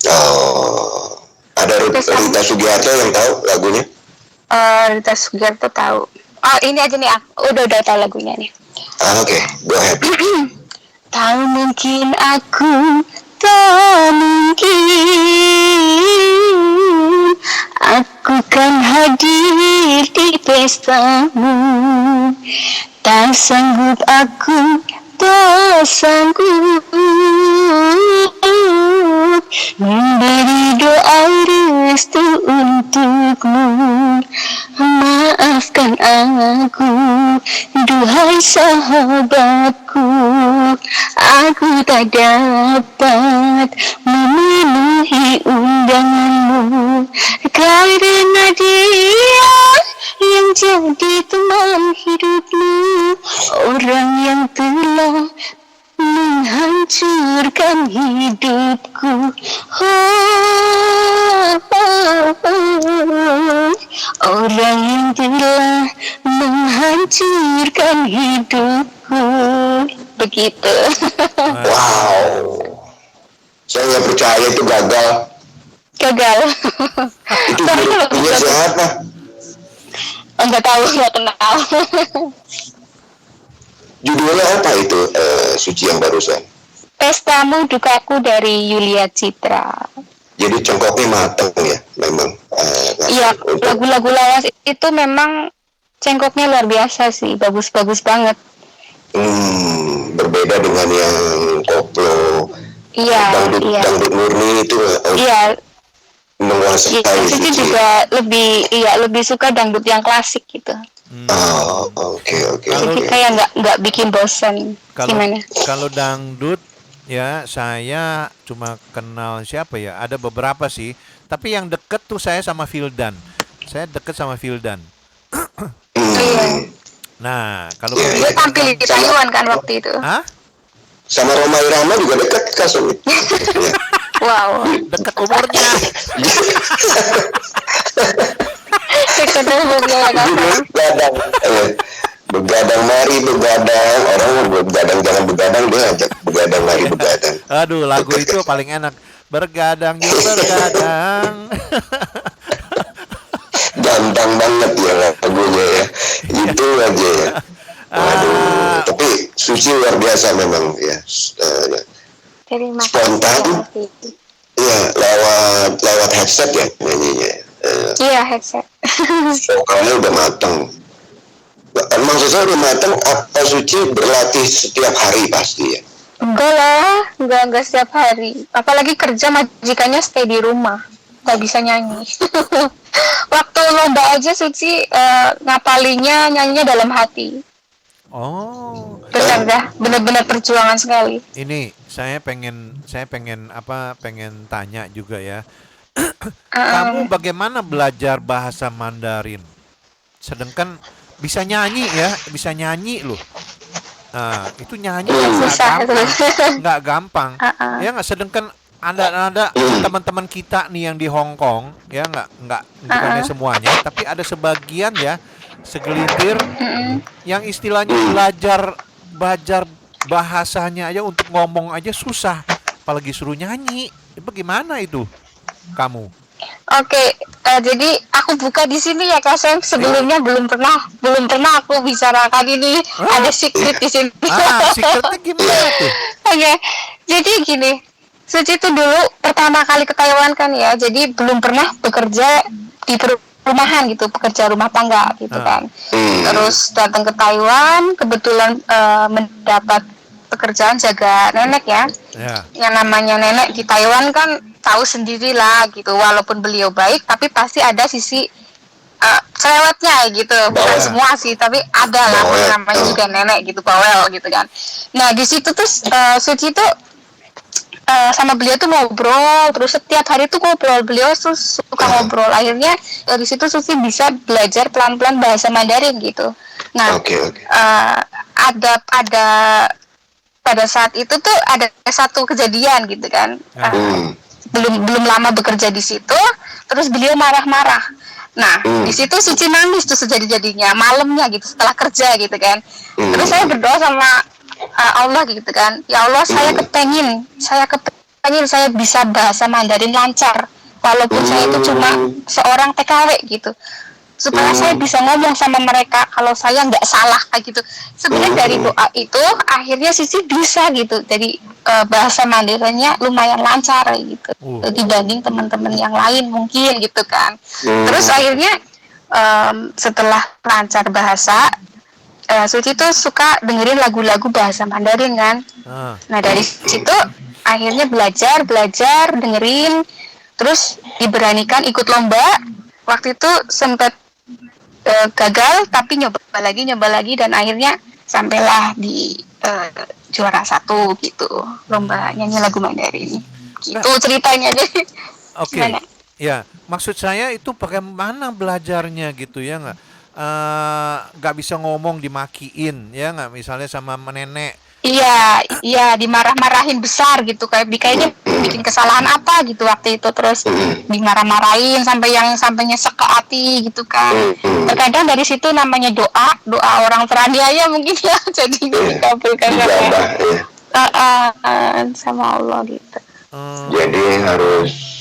Oh, ada Rita Sugiarto yang tahu lagunya? Rita Sugiarto tahu. Oh, ini aja nih, udah tahu lagunya nih. Oke, go ahead. Tak mungkin aku, tak mungkin aku kan hadir di pestamu. Tak sanggup aku, tak sanggup memberi doa restu untukmu. Maafkan aku, duhai sahabatku, aku tak dapat memenuhi undanganmu karena dia yang jadi teman hidupmu, orang yang telah menghancurkan hidupku. Orang yang telah menghancurkan hidupku. Begitu. Wow, saya nggak percaya itu gagal. Itu gurunya siapa? Enggak tahu, nggak kenal. Judulnya apa itu, Suci yang barusan? Pestamu Dukaku dari Yulia Citra. Jadi cengkoknya matang ya, memang. Iya, lagu-lagu lawas itu memang cengkoknya luar biasa sih, bagus-bagus banget. Berbeda dengan yang koplo. Iya. Dangdut murni itu. Iya. Menguasai. Suci juga lebih suka dangdut yang klasik gitu. Oke. Jadi kayak nggak bikin bosan. Gimana? Kalau dangdut ya saya cuma kenal siapa ya? Ada beberapa sih. Tapi yang deket tuh saya sama Vildan. Saya deket sama Vildan. Nah, kalau Iya, Dia iya. tampil di Taiwan kan waktu itu. Hah? Sama Roma Irama juga dekat kasusnya. Iya. Wow. Dekat umurnya. Ketemu ya kan. Begadang, begadang mari begadang, orang begadang jangan begadang, dia ajak begadang mari begadang. Aduh, lagu itu paling enak. Bergadang yuk bergadang. Gampang banget ya lagunya ya, itu aja ya. Waduh, tapi Suci luar biasa memang ya. Terima Spontan, kasih. ya lewat headset ya nyanyinya. Iya, headset. Vokalnya udah matang. Maksud saya udah matang, apa Suci berlatih setiap hari pasti ya? Enggak lah, enggak setiap hari. Apalagi kerja majikannya stay di rumah, nggak bisa nyanyi. Waktu lomba aja Suci ngapalinya nyanyinya dalam hati. Oh, Bener-bener perjuangan sekali. ini saya pengen tanya juga ya. Kamu bagaimana belajar bahasa Mandarin? Sedangkan bisa nyanyi loh. Nah, itu nyanyi nggak gampang. Ya nggak, sedangkan ada teman-teman kita nih yang di Hong Kong ya, nggak bukannya semuanya, tapi ada sebagian ya, segelintir yang istilahnya belajar bahasanya aja, untuk ngomong aja susah, apalagi suruh nyanyi. Bagaimana itu kamu? Oke, jadi aku buka di sini ya Kak Sam. Sebelumnya belum pernah aku bicarakan ini. Ada secret di sini. Secretnya gimana tuh? Oke, jadi gini, Suci itu dulu pertama kali ke Taiwan kan ya, jadi belum pernah bekerja di perumahan gitu, pekerja rumah tangga gitu kan. Terus datang ke Taiwan, kebetulan mendapat pekerjaan jaga nenek ya. Yang namanya nenek di Taiwan kan tahu sendirilah gitu, walaupun beliau baik tapi pasti ada sisi cerewetnya gitu. Bukan semua sih, tapi ada lah, namanya juga nenek gitu, bawel gitu kan. Nah di situ tuh Suci tuh sama beliau tuh ngobrol terus, setiap hari tuh ngobrol, beliau tuh suka ngobrol. Akhirnya dari situ Suci bisa belajar pelan-pelan bahasa Mandarin gitu. Nah ada pada saat itu tuh ada satu kejadian gitu kan. Belum lama bekerja di situ, terus beliau marah-marah. Nah, di situ Suci nangis tuh sejadi-jadinya malamnya gitu, setelah kerja gitu kan. Terus saya berdoa sama Allah gitu kan. Ya Allah, saya kepengen saya bisa bahasa Mandarin lancar, walaupun saya itu cuma seorang TKW gitu, supaya saya bisa ngomong sama mereka kalau saya nggak salah kayak gitu. Sebenarnya dari doa itu akhirnya Sisi bisa gitu, jadi bahasa Mandarinnya lumayan lancar gitu, dibanding teman-teman yang lain mungkin gitu kan. Terus akhirnya setelah lancar bahasa, Suci tuh suka dengerin lagu-lagu bahasa Mandarin kan. Nah dari situ akhirnya belajar dengerin, terus diberanikan ikut lomba. Waktu itu sempat gagal, tapi nyoba lagi dan akhirnya sampailah di juara 1 gitu, lomba nyanyi lagu Mandarin gitu ceritanya. Jadi ya, maksud saya itu bagaimana belajarnya gitu ya, nggak bisa ngomong dimakiin ya nggak, misalnya sama nenek. Iya, dimarah-marahin besar gitu, kayaknya bikin kesalahan apa gitu waktu itu, terus dimarah-marahin sampai nyesek ke hati gitu kan. Terkadang dari situ namanya doa orang teraniaya mungkin ya, jadi dikabulkan sama Allah gitu. Jadi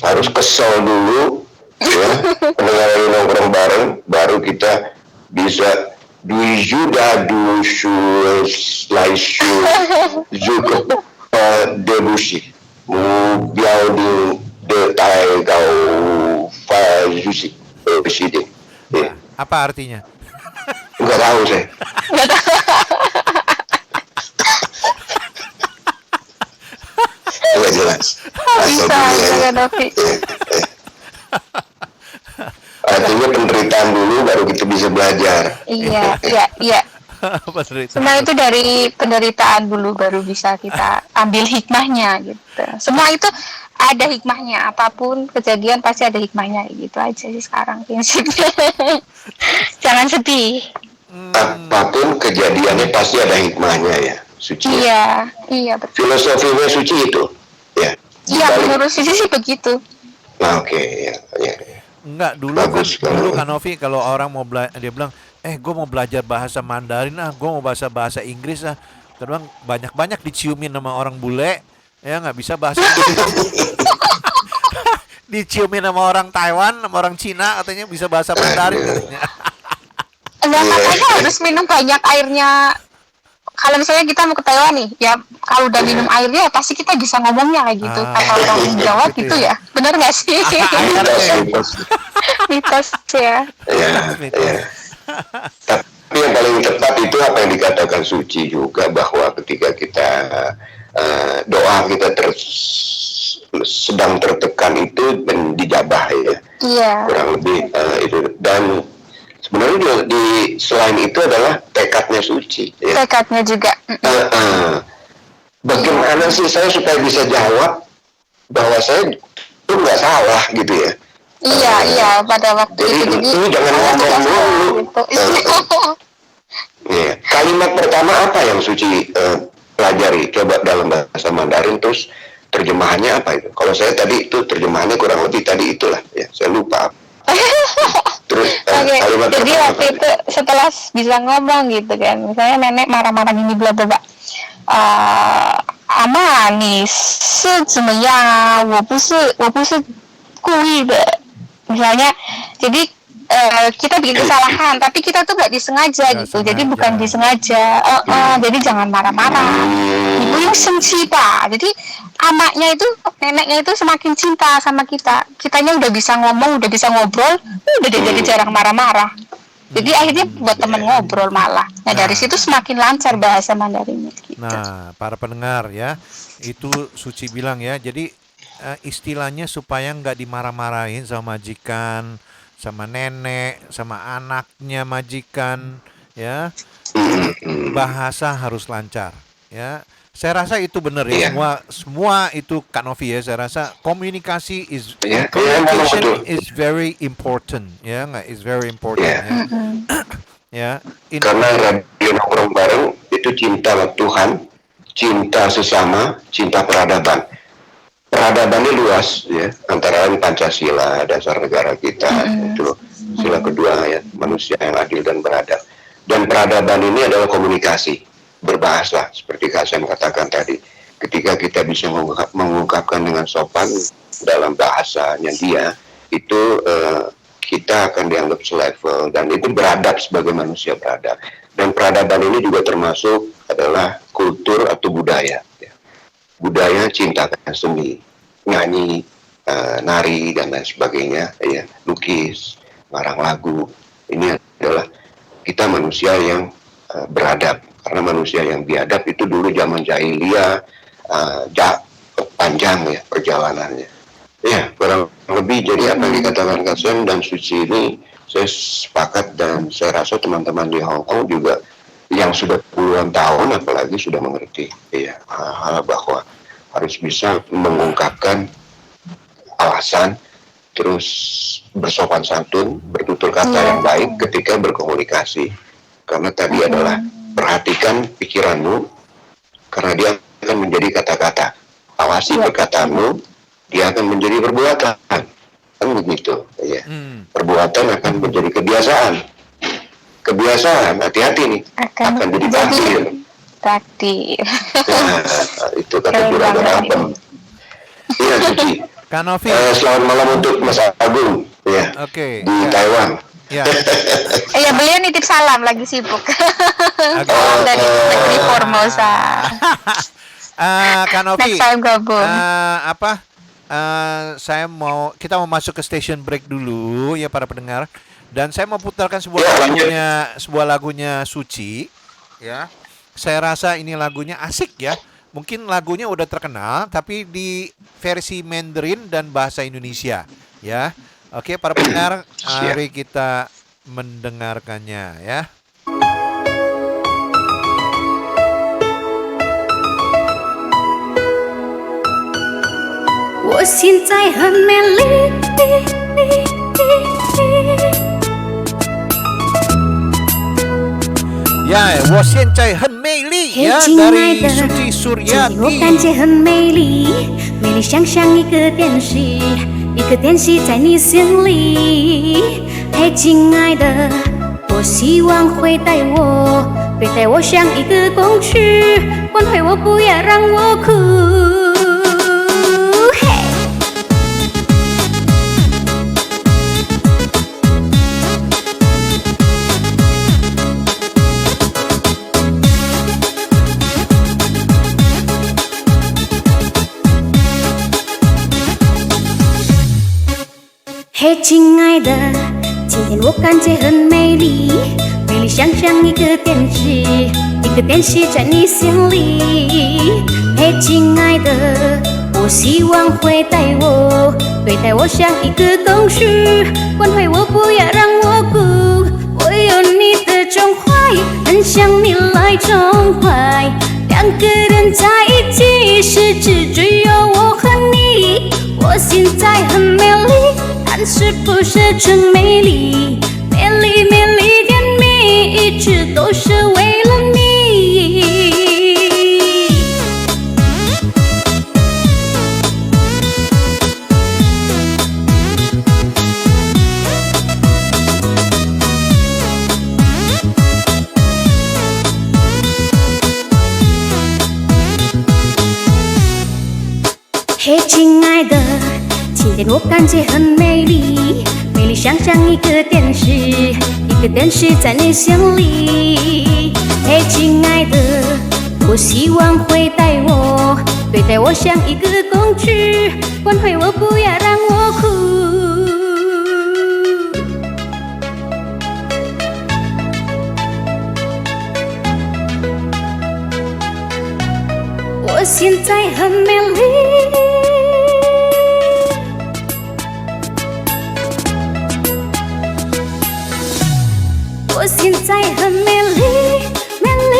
harus kesel dulu ya, mendengarkan nongkrong bareng, baru kita bisa du slice Debussy biao de tai kau fa jusi presiden. Apa artinya? Enggak tahu saya. Enggak jelas. Artinya penderitaan dulu baru kita bisa belajar. Iya. Semua itu dari penderitaan dulu baru bisa kita ambil hikmahnya gitu. Semua itu ada hikmahnya, apapun kejadian pasti ada hikmahnya gitu aja sih sekarang prinsipnya. Jangan sedih. apapun kejadiannya pasti ada hikmahnya ya, suci. Iya betul. Filosofinya suci itu, ya. Iya, menurut Suci sih begitu. Nah, oke, ya. Enggak, dulu Bagus, kan Novi, kalau orang mau dia bilang, gue mau belajar bahasa Mandarin gue mau bahasa Inggris Kadang banyak diciumin sama orang bule, ya nggak bisa bahasa Inggris. Diciumin sama orang Taiwan, sama orang Cina, katanya bisa bahasa Mandarin katanya. Enggak, katanya harus minum banyak airnya. Kalau misalnya kita mau ke Taiwan nih, ya kalau udah minum airnya pasti kita bisa ngomongnya kayak gitu. Kata orang Jawa gitu ya. Bener nggak sih? Mitos ya. Tapi yang paling tepat itu apa yang dikatakan Suci juga, bahwa ketika kita doa kita sedang tertekan itu dan dijabah ya. Iya. Kurang lebih itu. Dan sebenarnya selain itu adalah tekadnya Suci. Ya. Tekadnya juga. Bagaimana sih saya supaya bisa jawab bahwa saya itu nggak salah gitu ya? Iya pada waktu itu. Jadi jangan ngomong dulu. Ya. Kalimat pertama apa yang Suci pelajari? Coba dalam bahasa Mandarin, terus terjemahannya apa itu? Kalau saya tadi itu terjemahannya kurang lebih tadi itulah ya, saya lupa. Terus kalimat jadi waktu itu setelah bisa ngomong gitu kan, misalnya nenek marah-marah gini bla bla bla, ama你是怎么样啊？我不是故意的，misalnya. Jadi kita bikin kesalahan, tapi kita tuh nggak disengaja gitu. Jadi bukan disengaja. Jadi jangan marah-marah. Ibu yang sensi pak. Jadi anaknya itu, neneknya itu semakin cinta sama kita. Kitanya udah bisa ngomong, udah bisa ngobrol, udah jadi jarang marah-marah. Jadi akhirnya buat temen ngobrol malah. Nah dari situ semakin lancar bahasa Mandarinnya. Gitu. Nah para pendengar ya, itu Suci bilang ya. Jadi istilahnya supaya nggak dimarah-marahin sama majikan, sama nenek, sama anaknya majikan, ya. Bahasa harus lancar, ya. Saya rasa itu benar ya. Semua itu Kak Novi ya. Saya rasa komunikasi communication is very important, ya, nggak? Is very important, ya. Karena radio nongkrong bareng itu cinta Tuhan, cinta sesama, cinta peradaban. Peradabannya luas ya, antara lain Pancasila, dasar negara kita, itu sila kedua ya, manusia yang adil dan beradab. Dan peradaban ini adalah komunikasi berbahasa, seperti Kak Sam katakan tadi. Ketika kita bisa mengungkapkan dengan sopan dalam bahasanya dia, itu kita akan dianggap selevel dan itu beradab sebagai manusia beradab. Dan peradaban ini juga termasuk adalah kultur atau budaya. Budaya cinta seni, nyanyi, nari dan lain sebagainya, ya, lukis, ngarang lagu. Ini adalah kita manusia yang beradab, karena manusia yang biadab itu dulu zaman jahiliyah panjang ya perjalanannya. Ya kurang lebih jadi apa yang dikatakan Kasem dan Suci ini saya sepakat, dan saya rasa teman-teman di Hong Kong juga yang sudah puluhan tahun apalagi sudah mengerti ya hal bahwa harus bisa mengungkapkan alasan, terus bersopan santun, bertutur kata yang baik ketika berkomunikasi. Karena tadi adalah perhatikan pikiranmu, karena dia akan menjadi kata-kata. Awasi perkataanmu, dia akan menjadi perbuatan. Kan begitu ya. Perbuatan akan menjadi kebiasaan. Kebiasaan, hati-hati nih, akan jadi takdir. Nah, itu kata Juragan Abang. Iya, Suci. Kak Novi. Selamat malam untuk Mas Agung, ya. Di Taiwan. Ya. Iya, beliau nitip salam, lagi sibuk. Dari negeri Formosa. Kak Novi. Next time gabung. Kita mau masuk ke station break dulu ya para pendengar. Dan saya mau putarkan sebuah lagunya Suci, ya. Saya rasa ini lagunya asik ya. Mungkin lagunya udah terkenal, tapi di versi Mandarin dan bahasa Indonesia, ya. Oke, para pendengar, mari kita mendengarkannya, ya. 我现在很美丽。Ya, 我现在很美丽 嘿 ya 亲爱 dari 的 Suci 今天我 Suryati. 感觉很美丽，美丽像一个电视，一个电视在你心里。嘿，亲爱的，我希望会带我，对待我像一个公主，关怀我，不要让我哭。嘿。嘿，亲爱的，今天我感觉很美丽，美丽像一个电视，一个电视在你心里。嘿，亲爱的，我希望会带我，对待我像一个公主，关怀我，不要让我哭。我有你的钟怀，很想你来钟怀，两个人在一起，实质只有我和你。我现在很美丽。但是不是纯美丽，美丽美丽甜蜜，一直都是为了你。嘿，亲爱的。今天我感觉很美丽，美丽像一个电视，一个电视在你心里。嘿，亲爱的，我希望会带我，对待我像一个公主，关怀我，不要让我哭。我现在很美丽。我现在很美丽，美丽。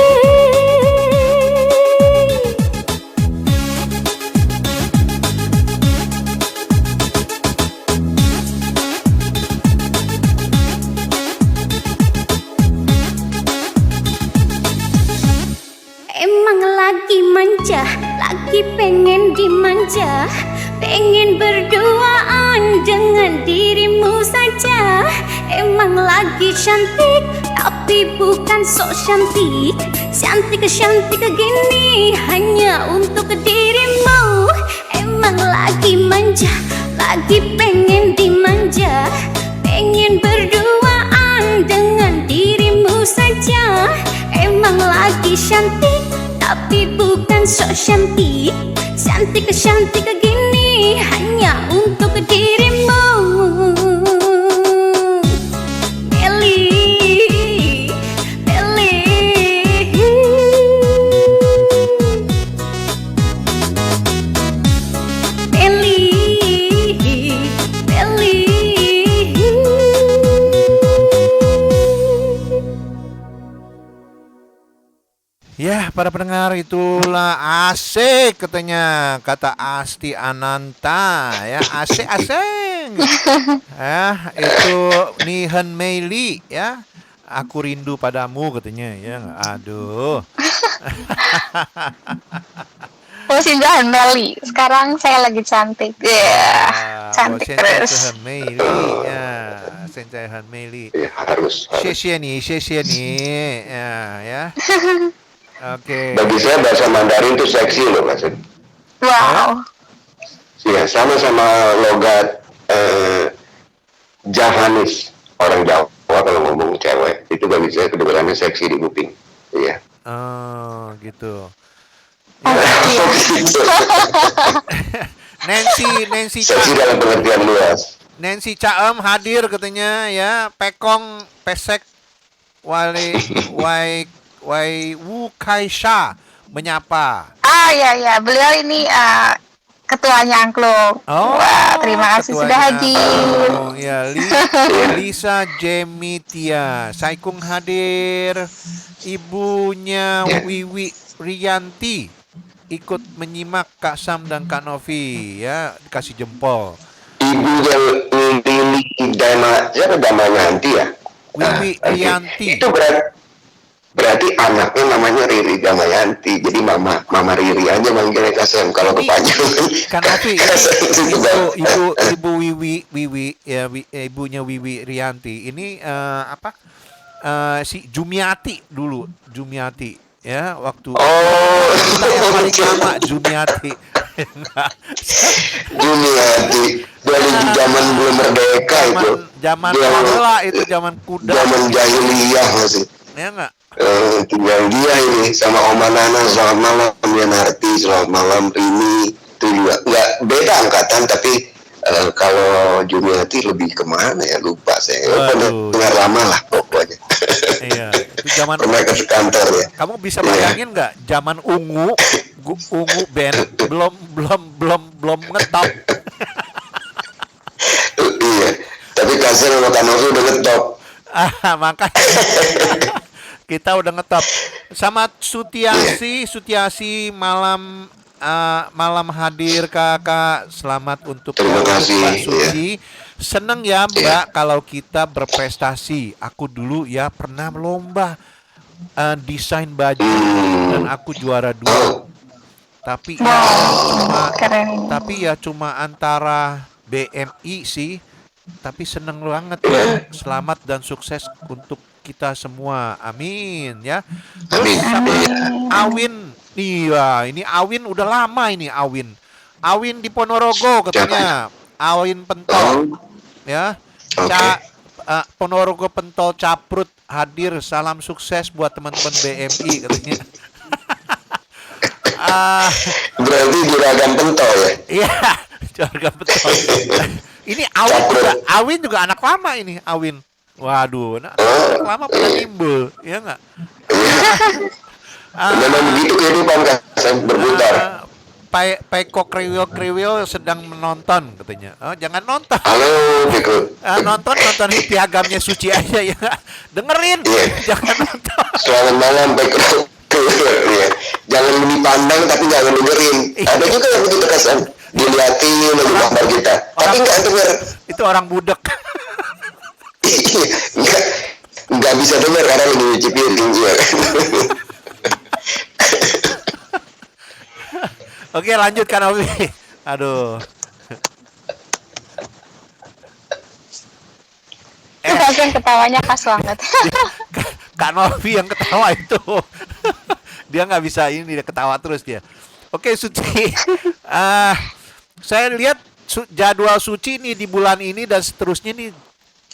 Emang lagi manja, lagi pengen dimanja, pengen berduaan dengan dirimu saja. Emang lagi cantik, tapi bukan sok cantik. Cantik gini hanya untuk dirimu. Emang lagi manja, lagi pengen dimanja, pengen berduaan dengan dirimu saja. Emang lagi cantik, tapi bukan sok cantik. Cantik gini hanya untuk dirimu. Ya, para pendengar, itulah asik katanya, kata Asti Ananta ya, asik. Ya, itu Nihan Meili ya. Aku rindu padamu katanya ya. Aduh. Sinjahan Meli. Sekarang saya lagi cantik. Cantik terus. Meili ya. Sinjahan Meili. Harus. 谢谢你 ya. Oke. Bagi saya bahasa Mandarin itu seksi loh, Mas. Wow. Ya, sama-sama logat Javanese, orang Jawa kalau ngomong cewek itu bagi saya kedengarannya seksi di kuping. Iya. Oh, gitu. Nancy seksi dalam pengertian luas. Nancy Caem hadir katanya ya, Pekong Pesek Wai Wu Kaisha menyapa. Ya, beliau ini ketuanya Angklung. Wah, terima kasih sudah hadir. Oh, ya, Lisa Jemitia Saikung hadir. Ibunya Wiwi Rianti ikut menyimak Kak Sam dan Kak Novi ya, kasih jempol. Ibu yang Dama nanti ya. Wiwi Rianti. Itu Berarti anaknya namanya Riri Damayanti. Jadi Mama Riri aja manggilnya Kasem. Kalau kepanjangan Kan Novi, Kasem itu juga. ibu Wiwi ya, ibunya Wiwi Rianti. Ini apa? Si Jumiati dulu, Jumiati ya, waktu kita yang paling lama Jumiati. Jumiati dari zaman belum merdeka itu. Zaman Yang- bola itu, zaman kuda. Zaman jahiliyah masih. Ya enggak? Tinggal dia ini sama Oma Nana. Selamat malam ya Narti, selamat malam Rini. Itu juga nggak beda angkatan, tapi kalau Jumiati lebih kemana ya, lupa saya. Waduh. Pendengar lama lah pokoknya. Iya, itu zaman Pernah ke kantor ya. kamu bisa bayangin nggak zaman ungu band belum ngetop. Iya, tapi Kasem sama Kanovi udah ngetop. Makanya kita udah ngetop sama Sutiasi malam hadir kakak, selamat untuk Terima kasih, Mbak Suci. Seneng ya Mbak kalau kita berprestasi. Aku dulu ya pernah lomba desain baju dan aku juara 2. Tapi ya cuma antara BMI sih. Tapi seneng banget ya. Selamat dan sukses untuk kita semua. Amin ya. Terus sama Awin. Iya, ini Awin udah lama ini Awin. Awin di Ponorogo katanya. Awin Pentol. Ya. Ponorogo Pentol Caprut hadir. Salam sukses buat teman-teman BMI katanya. Berarti juragan Pentol ya. Iya, juragan Pentol. Ini Awin juga anak lama ini, Awin. Waduh, anak lama pernah timbul, ya enggak? Memang begitu kehidupan Kasem berputar. Peko kriwil sedang menonton katanya. Oh, jangan nonton. Halo, Peko. Nonton piagamnya Suci aja ya. Dengerin. Iya. Jangan nonton. Selamat malam Peko. Iya. Jangan dipandang tapi jangan dengerin. Ada juga yang begitu Kasem. Dilihatin lagi gambar kita, tapi nggak denger. Itu orang budek. nggak bisa denger karena lagi nyuci piring ya. Oke, lanjutkan Ovi. Aduh. Kasem ketawanya khas banget. Kak Novi yang ketawa itu. Dia nggak bisa ini, dia ketawa terus dia. Oke, Suci. Saya lihat jadwal Suci nih di bulan ini dan seterusnya nih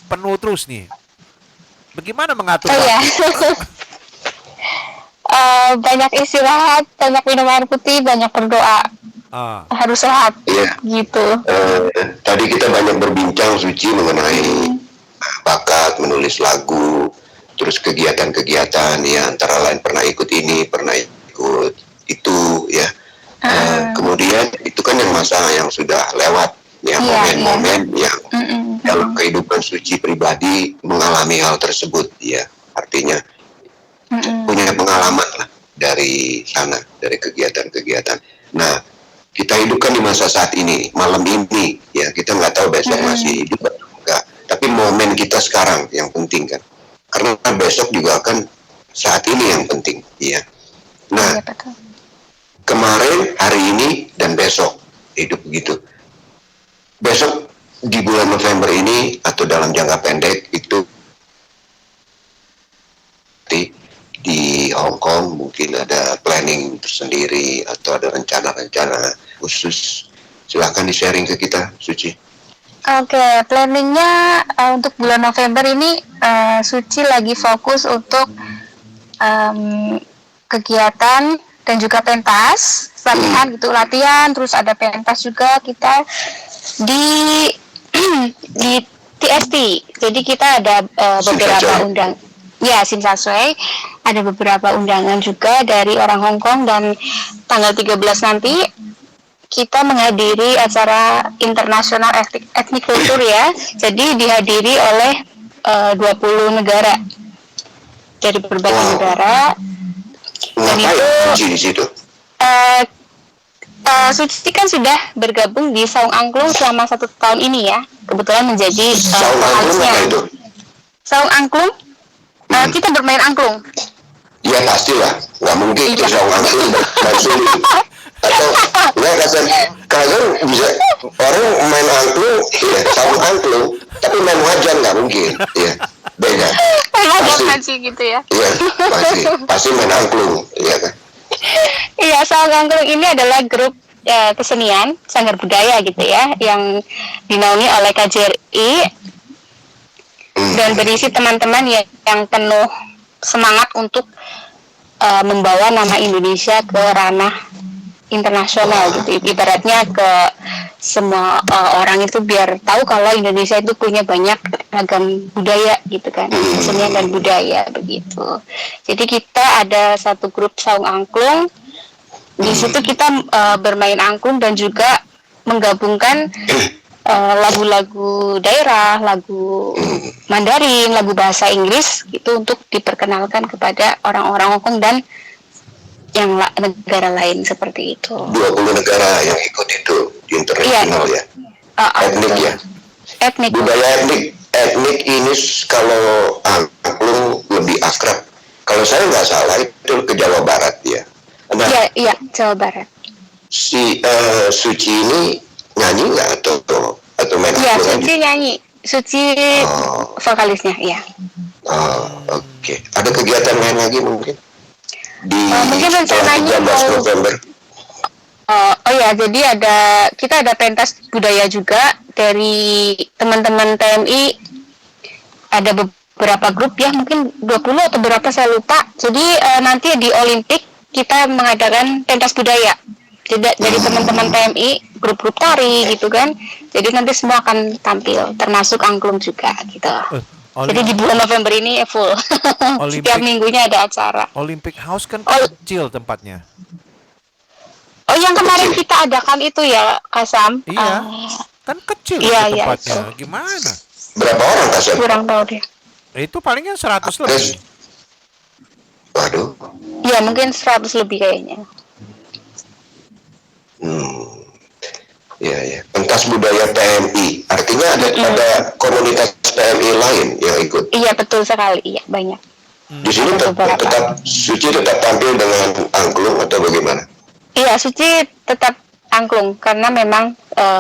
penuh terus nih. Bagaimana mengatur? Iya. Banyak istirahat, banyak minum air putih, banyak berdoa. Harus sehat. Iya. Gitu. Tadi kita banyak berbincang Suci mengenai bakat menulis lagu, terus kegiatan-kegiatan ya, antara lain pernah ikut ini, pernah ikut itu ya. Kemudian itu kan yang masa yang sudah lewat ya, momen-momen yang dalam kehidupan Suci pribadi mengalami hal tersebut ya, artinya punya pengalaman lah dari sana, dari kegiatan-kegiatan. Nah, kita hidupkan di masa saat ini, malam ini ya, kita nggak tahu besok masih hidup atau enggak, tapi momen kita sekarang yang penting kan, karena besok juga akan saat ini yang penting ya. Nah, kemarin, hari ini, dan besok hidup begitu. Besok di bulan November ini atau dalam jangka pendek itu di Hong Kong mungkin ada planning tersendiri atau ada rencana-rencana khusus. Silakan di-sharing ke kita, Suci. Oke, planningnya untuk bulan November ini Suci lagi fokus untuk kegiatan dan juga pentas, latihan, terus ada pentas juga kita di TST. Jadi kita ada beberapa Simsasway, ada beberapa undangan juga dari orang Hong Kong, dan tanggal 13 nanti kita menghadiri acara internasional ethnic culture ya. Jadi dihadiri oleh 20 negara dari berbagai negara. Dan itu Suci kan sudah bergabung di Saung Angklung selama 1 tahun ini ya. Kebetulan menjadi Saung Angklung apa itu? Saung Angklung, kita bermain angklung. Ya pastilah, nggak mungkin Saung Angklung dan Suli. Atau nggak kalian bisa orang main angklung, ya Saung Angklung, tapi main wajan nggak mungkin, ya beda. Pasti gitu ya. Iya, pasti main angklung, iya kan. Iya, Saung Angklung ini adalah grup kesenian sanggar budaya gitu ya, yang dinaungi oleh KJRI dan berisi teman-teman yang penuh semangat untuk membawa nama Indonesia ke ranah internasional gitu. Ibaratnya ke semua orang itu biar tahu kalau Indonesia itu punya banyak ragam budaya gitu kan, kesenian dan budaya begitu. Jadi kita ada satu grup Saung Angklung. Di situ kita bermain angklung dan juga menggabungkan lagu-lagu daerah, lagu Mandarin, lagu bahasa Inggris gitu untuk diperkenalkan kepada orang-orang Hongkong dan yang negara lain seperti itu. 20 negara yang ikut itu di internasional ya. Etnik ya. Etnik. Budaya etnik ini kalau angklung lebih akrab. Kalau saya nggak salah itu ke Jawa Barat ya. Nah, iya, Jawa Barat. Si Suci ini nyanyi nggak atau main Iya, angklung Suci aja? nyanyi. Suci vokalisnya, ya. Oke. Ada kegiatan lain lagi mungkin di mungkin rencananya 13 November. Oh ya, jadi kita ada pentas budaya juga dari teman-teman TMI. Ada beberapa grup ya, mungkin 20 atau berapa saya lupa. Jadi nanti di Olimpik kita mengadakan pentas budaya. Jadi teman-teman TMI, grup-grup tari gitu kan. Jadi nanti semua akan tampil, termasuk angklung juga gitu. Jadi di bulan November ini full. Setiap minggunya ada acara. Olympic House kan kecil tempatnya. Oh, yang kemarin kita adakan itu ya, Kasam? Iya, kan kecil tempatnya. Gimana? Berapa orang Kasam? Kurang tahu deh. Itu palingnya 100 lebih. Waduh. Iya, mungkin 100 lebih kayaknya. Ya. Pentas budaya PMI. Artinya ada komunitas PMI lain yang ikut. Iya, betul sekali. Iya, banyak. Di sini tetap Suci tetap tampil dengan angklung atau bagaimana? Iya, Suci tetap angklung karena memang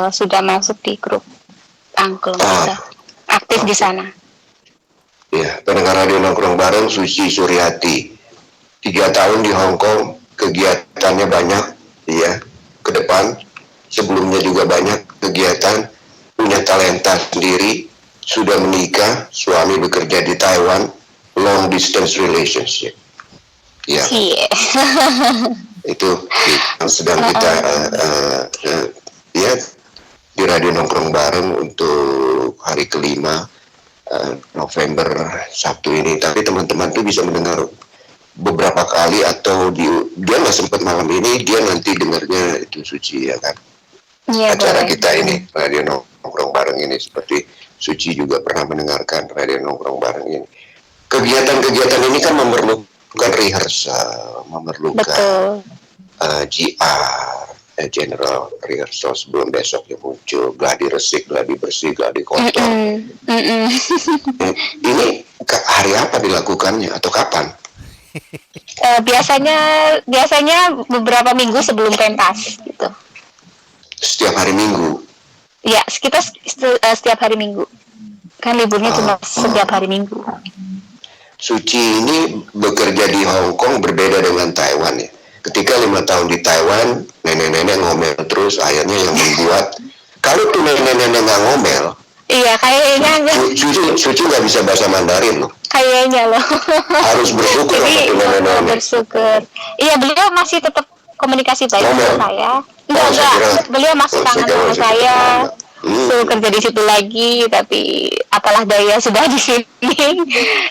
sudah masuk di grup angklung. Aktif di sana. Ya, pendengar radio nongkrong bareng Suci Suryati. 3 tahun di Hong Kong, kegiatannya banyak, ya. Ke depan, sebelumnya juga banyak kegiatan, punya talenta sendiri, sudah menikah, suami bekerja di Taiwan, long distance relationship. Ya. Itu yang sedang kita ya di radio nongkrong bareng untuk hari kelima November Sabtu ini. Tapi teman-teman tuh bisa mendengar beberapa kali atau dia nggak sempat malam ini, dia nanti dengarnya itu Suci ya kan. Iya, acara boleh. Kita ini radio nongkrong bareng ini seperti Suci juga pernah mendengarkan radio nongkrong bareng ini. Kegiatan-kegiatan ini kan memerlukan rehearsal, memerlukan GR, general rehearsal sebelum besoknya muncul, gladi resik, gladi bersih, gladi kotor. Ini hari apa dilakukannya atau kapan? Biasanya beberapa minggu sebelum pentas gitu. Setiap hari Minggu. Ya, kita setiap hari Minggu. Kan liburnya cuma setiap hari Minggu. Suci ini bekerja di Hong Kong berbeda dengan Taiwan ya. Ketika 5 tahun di Taiwan, nenek-nenek ngomel terus, akhirnya yang membuat kalau tuh nenek-nenek nggak ngomel. Iya, kayaknya Suci nggak bisa bahasa Mandarin loh. Kayaknya loh. Harus bersyukur sama tuh nenek-nenek. Bersyukur. Iya, beliau masih tetap komunikasi baik dengan saya. Enggak. Beliau masih kangen sama saya. Suruh kerja di situ lagi, tapi apalah daya sudah di sini.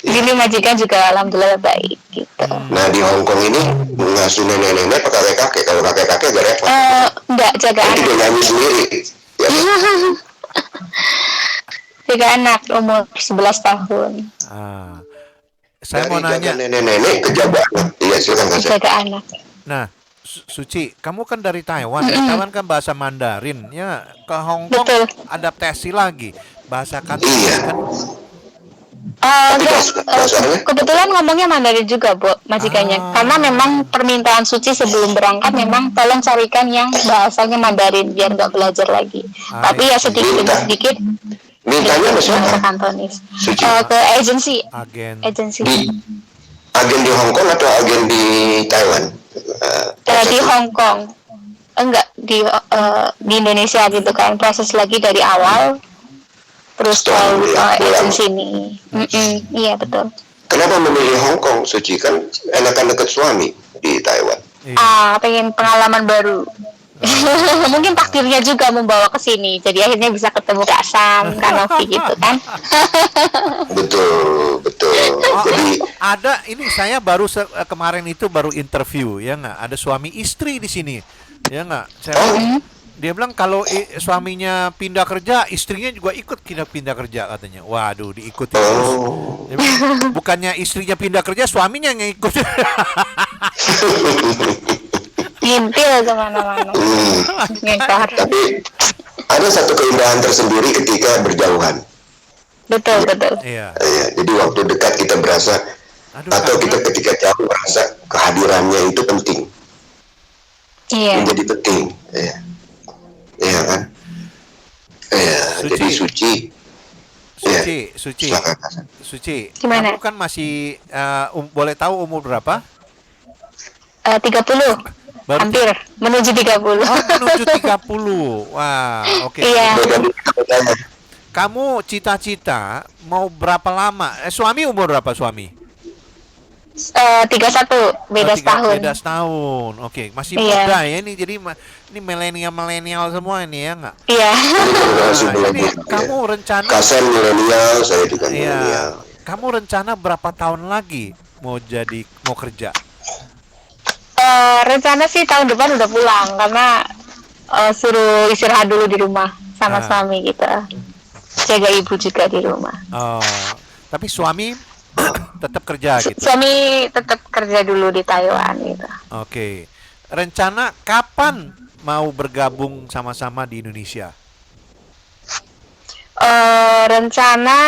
Di sini majikan juga alhamdulillah baik gitu. Nah di Hong Kong ini ngasuh nenek-nenek pakai kakek. Kalau kakek-kakek gak repot. Enggak, jaga anak. Dia nyanyi sendiri. Ya. Jaga anak umur 11 tahun. Saya mau nanya. Nenek-nenek ke jaga anak. Iya silakan Kak. Jaga anak. Nah, Suci, kamu kan dari Taiwan, Taiwan kan bahasa Mandarin, ya ke Hong Kong adaptasi lagi bahasa Kanton kan Tapi Enggak, dasarnya kebetulan ngomongnya Mandarin juga, Bu, majikannya. Karena memang permintaan Suci sebelum berangkat memang tolong carikan yang bahasanya Mandarin biar nggak belajar lagi. Tapi ya sedikit demi sedikit mintanya sama siapa? bahasa Kantonis. Suci. Ke agensi. Agen. Agensi. Agen di Hong Kong atau agen di Taiwan? Di Hong Kong. Enggak, di Indonesia gitu kan. Proses lagi dari awal. Terus tahu agensi ini. Iya, betul. Kenapa memilih Hong Kong, Suci? Kan enakan dekat suami di Taiwan. Pengen pengalaman baru. Mungkin takdirnya juga membawa ke sini. Jadi akhirnya bisa ketemu Kak Sam, Kak Novi gitu kan. Betul. Jadi ada ini saya baru kemarin itu baru interview ya nggak? Ada suami istri di sini ya nggak? Dia bilang kalau suaminya pindah kerja, istrinya juga ikut pindah kerja katanya. Waduh, diikuti terus. Dia bilang, bukannya istrinya pindah kerja, suaminya yang ikut. Ngintil kemana-mana. Tapi ada satu keindahan tersendiri ketika berjauhan. Betul. Iya. Jadi waktu dekat kita berasa, atau kita ketika jauh merasa kehadirannya itu penting. Iya. Menjadi penting. Iya kan? Jadi Suci. Gimana? Kamu kan masih boleh tahu umur berapa? 30. Hampir menuju 30. Menuju 30. Wah, oke. Iya. Kamu cita-cita mau berapa lama? Suami umur berapa suami? 31, beda setahun. Beda setahun. Oke, masih Iya. muda ya ini. Jadi ini milenial semua ini ya nggak? Iya. Ini kamu rencana? Kasen milenial, saya juga milenial. Kamu rencana berapa tahun lagi mau kerja? Rencana sih tahun depan udah pulang karena suruh istirahat dulu di rumah sama suami gitu. Jaga ibu juga di rumah. Oh, tapi suami tetap kerja gitu. Suami tetap kerja dulu di Taiwan gitu. Oke. Rencana kapan mau bergabung sama-sama di Indonesia? Rencana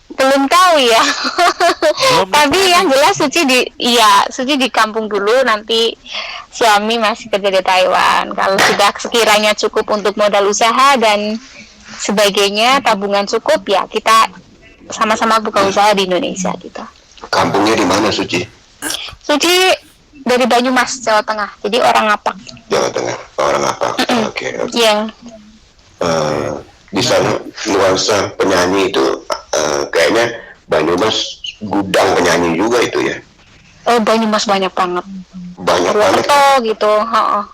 belum tahu ya. Tapi yang jelas Suci di kampung dulu, nanti suami masih kerja di Taiwan. Kalau sudah sekiranya cukup untuk modal usaha dan sebagainya, tabungan cukup, ya kita sama-sama buka usaha di Indonesia gitu. Kampungnya di mana, Suci? Suci dari Banyumas, Jawa Tengah. Jadi orang Ngapak. Jawa Tengah, orang Ngapak. Oke. Iya. Di sana nuansa penyanyi itu kayaknya Banyumas gudang penyanyi juga itu ya. Banyumas banyak banget. Banyak banget. Purwokerto gitu.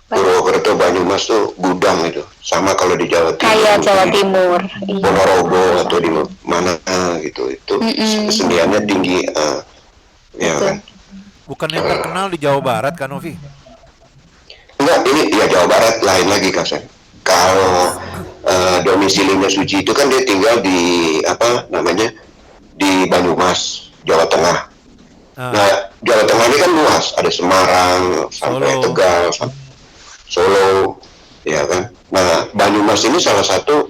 Purwokerto, Banyumas tuh gudang itu. Sama kalau di Jawa Timur. Kayak Jawa Timur. Ponorogo atau di mana gitu. Itu keseniannya tinggi. Ya kan. Bukan yang terkenal di Jawa Barat kan, Novi? Enggak, ini ya Jawa Barat lain lagi Kasen. Kalau domisilinya Suci itu kan dia tinggal di di Banyumas, Jawa Tengah. Nah, Jawa Tengah ini kan luas, ada Semarang sampai Tegal, Solo, ya kan. Nah, Banyumas ini salah satu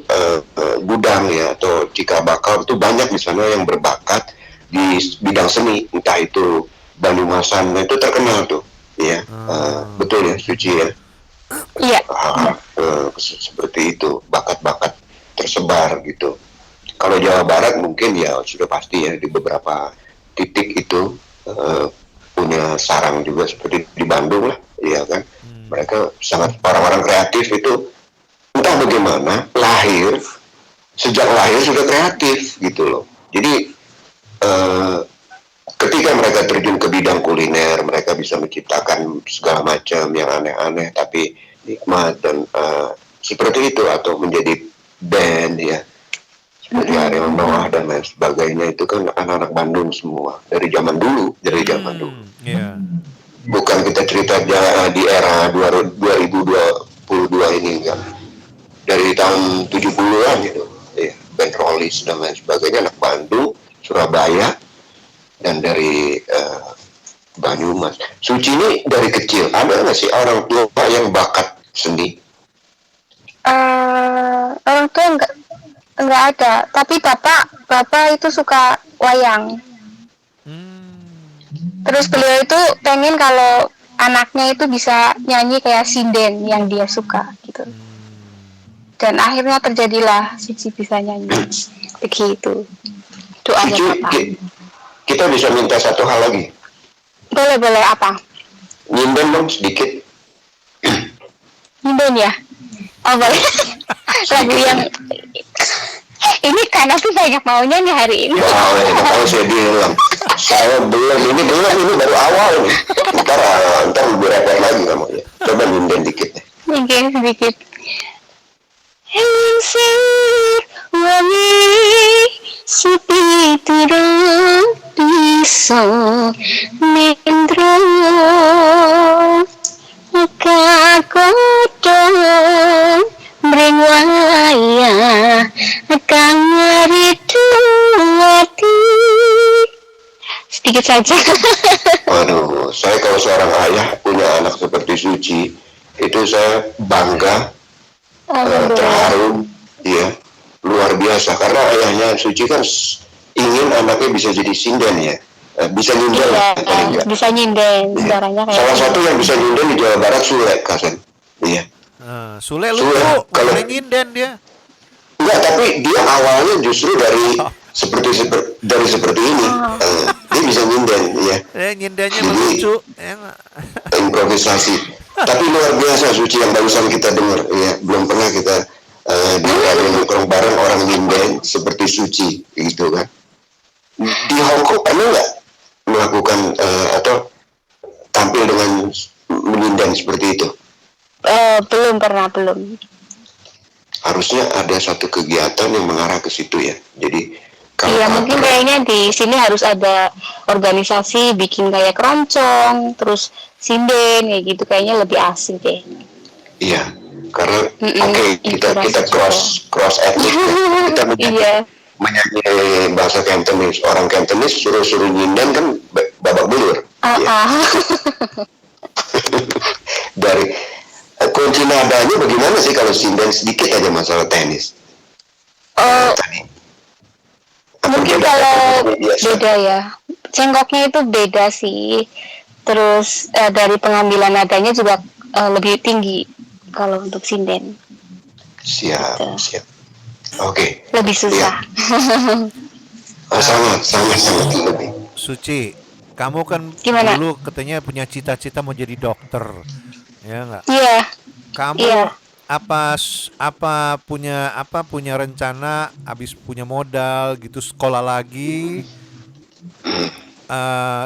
gudang ya atau cikal bakal itu banyak di sana yang berbakat di bidang seni, entah itu Banyumasan, itu terkenal tuh, ya. Betul ya, Suci ya. Iya. Seperti itu, bakat-bakat tersebar gitu. Kalau Jawa Barat mungkin ya sudah pasti ya di beberapa titik itu punya sarang juga seperti di Bandung lah, ya kan. Mereka sangat orang-orang kreatif itu entah bagaimana sejak lahir sudah kreatif gitu loh. Jadi ketika mereka terjun ke bidang kuliner, mereka bisa menciptakan segala macam yang aneh-aneh tapi nikmat dan seperti itu, atau menjadi band ya seperti Ariel Noah dan lain sebagainya. Itu kan anak-anak Bandung semua dari zaman dulu. Bukan kita cerita di era 2022 ini kan, dari tahun 70-an gitu ya, band Rollies dan lain sebagainya, anak Bandung, Surabaya, dan dari Banyumas. Suci ini dari kecil ada nggak sih orang tua yang bakat seni? Orang tua Enggak ada. Tapi bapak itu suka wayang. Terus beliau itu pengen kalau anaknya itu bisa nyanyi kayak sinden yang dia suka gitu. Dan akhirnya terjadilah Suci bisa nyanyi. Begitu. Doanya Suci, bapak. kita bisa minta satu hal lagi. Boleh apa? Nyinden dong sedikit. Nyinden ya? Oh boleh. Lagu yang ini karena tuh banyak maunya nih hari ini. Kalau saya bilang, saya belum, ini baru awal nih. Ntar lebih repot lagi kamu ya. Coba nyinden dikit deh. Oke, sedikit. Elsir wangi sepi turun iso mendro kakodong bring waya kang ngariduati. Sedikit saja. Waduh, saya kalau seorang ayah punya anak seperti Suci, itu saya bangga, terharu, ya, luar biasa. Karena ayahnya Suci kan ingin anaknya bisa jadi sinden ya, bisa nyinden. Iya, bisa nyinden, suaranya kayak. Salah satu yang bisa nyinden di Jawa Barat Sule, Kasen. Iya. Sule lu kalau nyinden dia. Enggak, tapi dia awalnya justru dari seperti ini. Dia bisa nyinden, ya. Nyindennya lucu. Improvisasi. Tapi luar biasa Suci yang barusan kita dengar, ya. Belum pernah kita di radio nongkrong bareng orang nyinden seperti Suci, gitu kan. Di Hongkong pernah nggak melakukan atau tampil dengan menyinden seperti itu? Belum pernah. Harusnya ada satu kegiatan yang mengarah ke situ ya. Jadi iya, mungkin kayaknya di sini harus ada organisasi bikin kayak keroncong, terus sinden kayak gitu, kayaknya lebih asik deh. Iya, karena kita cross etnik ya. Kita menyanyi bahasa Cantonese. Orang Cantonese suruh nyinden kan babak belur. Ya. Dari kunci nadanya bagaimana sih kalau sinden sedikit aja masalah tenis? Mungkin kalau beda ya, cengkoknya itu beda sih. Terus dari pengambilan nadanya juga lebih tinggi kalau untuk sinden. Siap. Oke. Lebih susah. Sangat lebih. Suci, kamu kan dulu katanya punya cita-cita mau jadi dokter, ya nggak? Iya. Kamu punya rencana habis punya modal gitu sekolah lagi,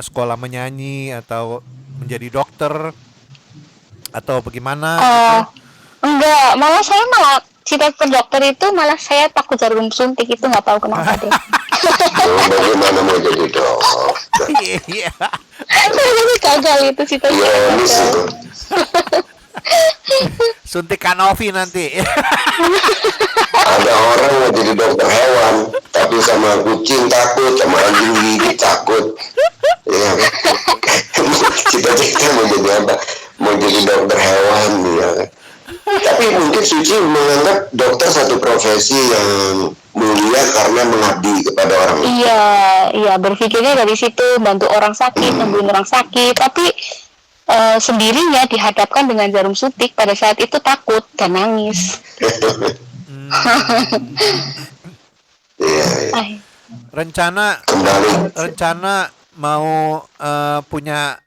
sekolah menyanyi atau menjadi dokter atau bagaimana? Enggak, malah cita-cita dokter itu malah saya takut jarum suntik itu, nggak tahu kenapa deh. Bagaimana mau jadi dokter? Iya. Gagal itu cita-cita. Suntik Kanovi nanti. Ada orang mau jadi dokter hewan, tapi sama kucing takut, sama anjing gigit takut. Ya, cita-cita mau jadi apa? Mau jadi dokter hewan, ya. Tapi mungkin Suci menganggap dokter satu profesi yang mulia karena mengabdi kepada orang lain. Iya, berpikirnya dari situ, bantu orang sakit, nyembuhin orang sakit, tapi sendirinya dihadapkan dengan jarum suntik pada saat itu takut dan nangis. Rencana mau punya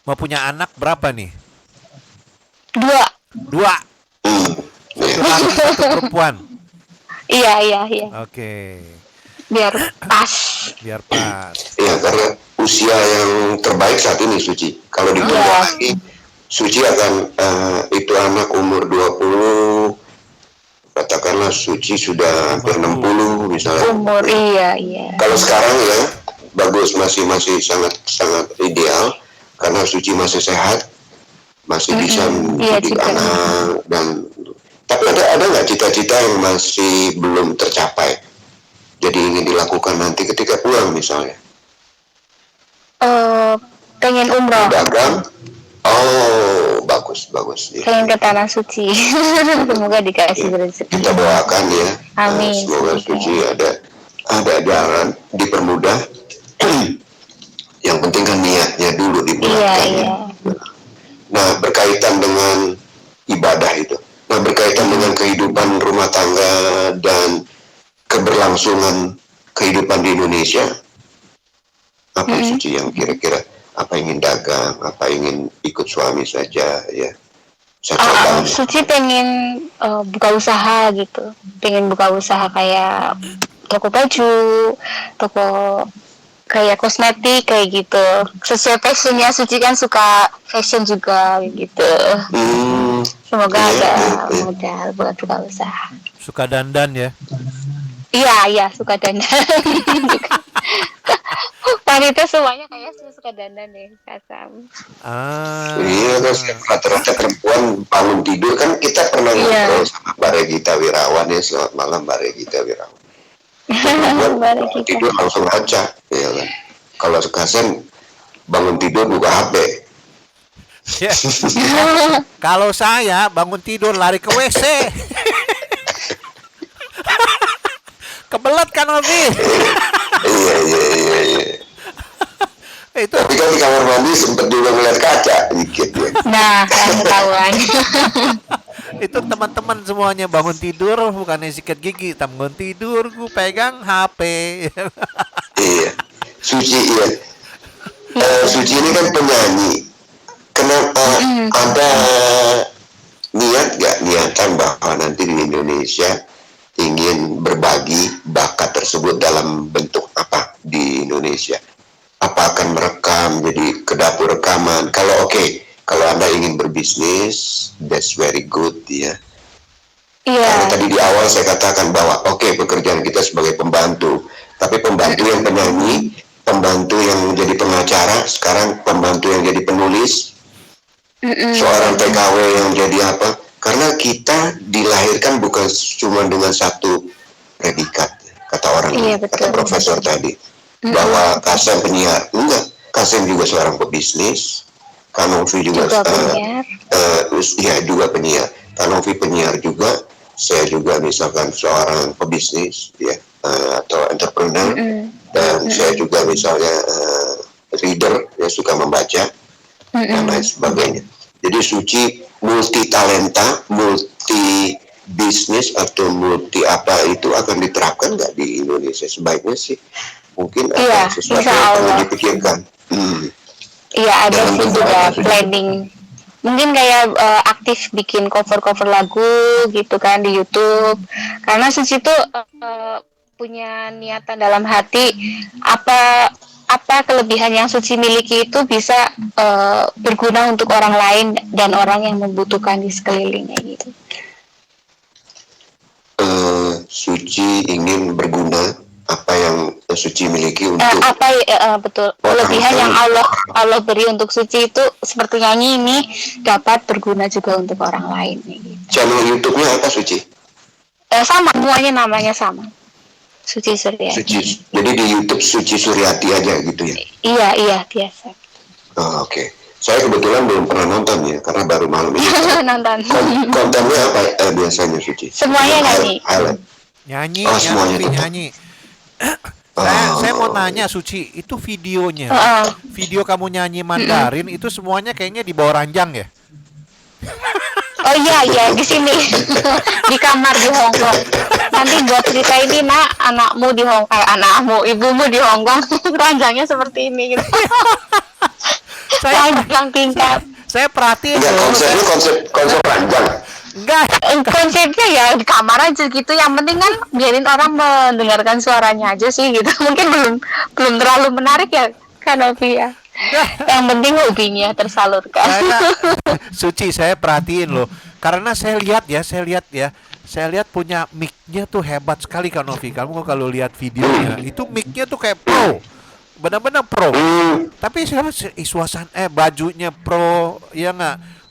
mau punya anak berapa nih? Dua. Satu laki, satu perempuan. Iya. Oke. Biar pas. Ya, karena usia yang terbaik saat ini Suci. Kalau ditunggu lagi, Suci akan itu anak umur 20, katakanlah Suci sudah hampir 60 misalnya. Umur iya. Kalau sekarang ya bagus, masih sangat ideal karena Suci masih sehat, masih bisa mendidik anak tapi ada nggak cita-cita yang masih belum tercapai? Jadi ingin dilakukan nanti ketika pulang misalnya. Pengen umroh. Dagang. bagus ya. Pengen ke tanah suci. Semoga dikasih rezeki. Kita doakan ya. Amin. Semoga suci ada jalan dipermudah. Yang penting kan niatnya dulu dibulatkan. Iya. Nah, berkaitan dengan ibadah itu. Nah, berkaitan dengan kehidupan rumah tangga dan keberlangsungan kehidupan di Indonesia. Apa Suci yang kira-kira apa ingin dagang, apa ingin ikut suami saja ya? Suci pengen buka usaha gitu. Pengen buka usaha kayak toko baju, toko kayak kosmetik kayak gitu. Sesuai passionnya, Suci kan suka fashion juga gitu. Semoga ada modal buat buka usaha. Suka dandan ya? Iya suka dandan. Wanita semuanya kayak suka dandan deh, Kasam. Iya, rata-rata perempuan bangun tidur kan kita pernah ngobrol sama Mbak Regita Wirawan ya. Selamat malam Mbak Regita Wirawan. Bangun tidur langsung baca, ya kan. Kalau Kasem bangun tidur buka HP. Kalau saya bangun tidur lari ke WC. Kebelet kan Ovi? Iya. Tapi kan di kamar mandi sempet juga ngeliat kaca dikit ya. Nah, ketahuan. Itu teman-teman semuanya bangun tidur bukannya sikat gigi, bangun tidur gue pegang HP. Iya. Suci ya. Suci ini kan penyanyi. Kenapa ada niatan bahwa nanti di Indonesia ingin berbagi bakat tersebut dalam bentuk apa di Indonesia? Apa akan merekam jadi ke dapur rekaman? Kalau kalau Anda ingin berbisnis, that's very good ya. Karena tadi di awal saya katakan bahwa pekerjaan kita sebagai pembantu, tapi pembantu yang penyanyi, pembantu yang jadi pengacara, sekarang pembantu yang jadi penulis, seorang TKW yang jadi apa? Karena kita dilahirkan bukan cuma dengan satu predikat, kata orang, kata profesor tadi. Bahwa Kasem penyiar, enggak, Kasem juga seorang pebisnis, Kanovi juga penyiar, juga penyiar, Kanovi penyiar juga, saya juga misalkan seorang pebisnis ya, atau entrepreneur, dan saya juga misalnya reader yang suka membaca dan lain sebagainya. Jadi Suci multi talenta, multi bisnis atau multi apa itu akan diterapkan nggak di Indonesia? Sebaiknya sih mungkin ada sesuatu yang perlu dipikirkan. Iya, ada sih juga planning. Mungkin kayak aktif bikin cover-cover lagu gitu kan di YouTube. Karena Suci tuh punya niatan dalam hati apa kelebihan yang Suci miliki itu bisa berguna untuk orang lain dan orang yang membutuhkan di sekelilingnya gitu. Suci ingin berguna apa yang Suci miliki untuk betul kelebihan yang Allah beri untuk Suci itu seperti nyanyi ini dapat berguna juga untuk orang lain gitu. Channel YouTube-nya apa Suci? Sama, semuanya namanya sama, Suci Suryati. Jadi di YouTube Suci Suryati aja gitu ya? Iya biasa. Oke. Saya kebetulan belum pernah nonton ya, karena baru malam ini. Nonton. Kontennya apa biasanya Suci? Semuanya nyanyi. Semuanya nyanyi. Saya mau nanya Suci, itu videonya, video kamu nyanyi Mandarin itu semuanya kayaknya di bawah ranjang ya? Oh iya di sini di kamar di Hongkong. Nanti buat cerita ini anakmu di Hongkong, ibumu di Hongkong ranjangnya seperti ini gitu. Ranjang tingkat. Saya perhatiin konsepnya konsep ranjang. Enggak, konsepnya ya di kamar aja gitu. Yang penting kan biarin orang mendengarkan suaranya aja sih gitu. Mungkin belum terlalu menarik ya kan Ovi ya. Yang penting hobinya tersalurkan. Suci, saya perhatiin loh. Karena saya lihat punya mic-nya tuh hebat sekali kan Ovi. Kamu kalau lihat videonya, itu mic-nya tuh kayak pro. Benar-benar pro. Tapi suasana bajunya pro, ya nggak?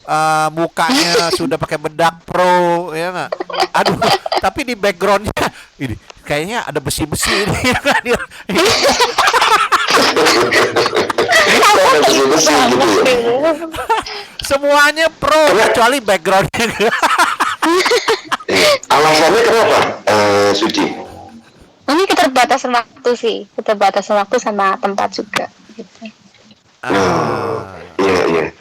Mukanya sudah pakai bedak pro, ya nggak? Aduh, tapi di backgroundnya ini kayaknya ada besi-besi ini. mesin gitu ya. Semuanya pro kecuali backgroundnya. Alasannya kenapa, Suci? Ini keterbatasan waktu sih, keterbatasan waktu sama tempat juga. Gitu. Iya.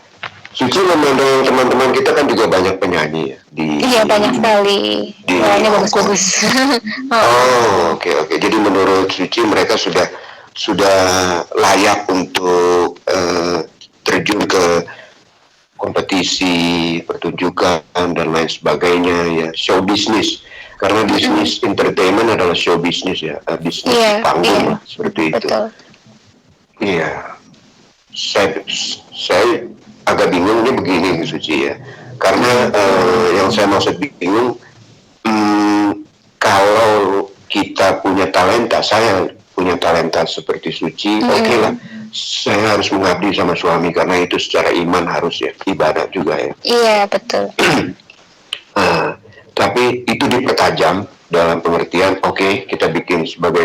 Suci memandang teman-teman kita kan juga banyak penyanyi ya Iya banyak sekali. Suaranya bagus-bagus. Oke. Jadi menurut Suci mereka sudah layak untuk terjun ke kompetisi, pertunjukan dan lain sebagainya ya, show bisnis. Karena bisnis entertainment adalah show bisnis ya, bisnis panggung seperti itu. Betul. Iya. Saya agak bingung ini begini Suci ya. Karena yang saya maksud bingung, kalau kita punya talenta, saya punya talenta seperti Suci, oke lah, saya harus mengabdi sama suami karena itu secara iman harus ya, ibadah juga ya. Iya betul. Tapi itu dipertajam dalam pengertian, oke, kita bikin sebagai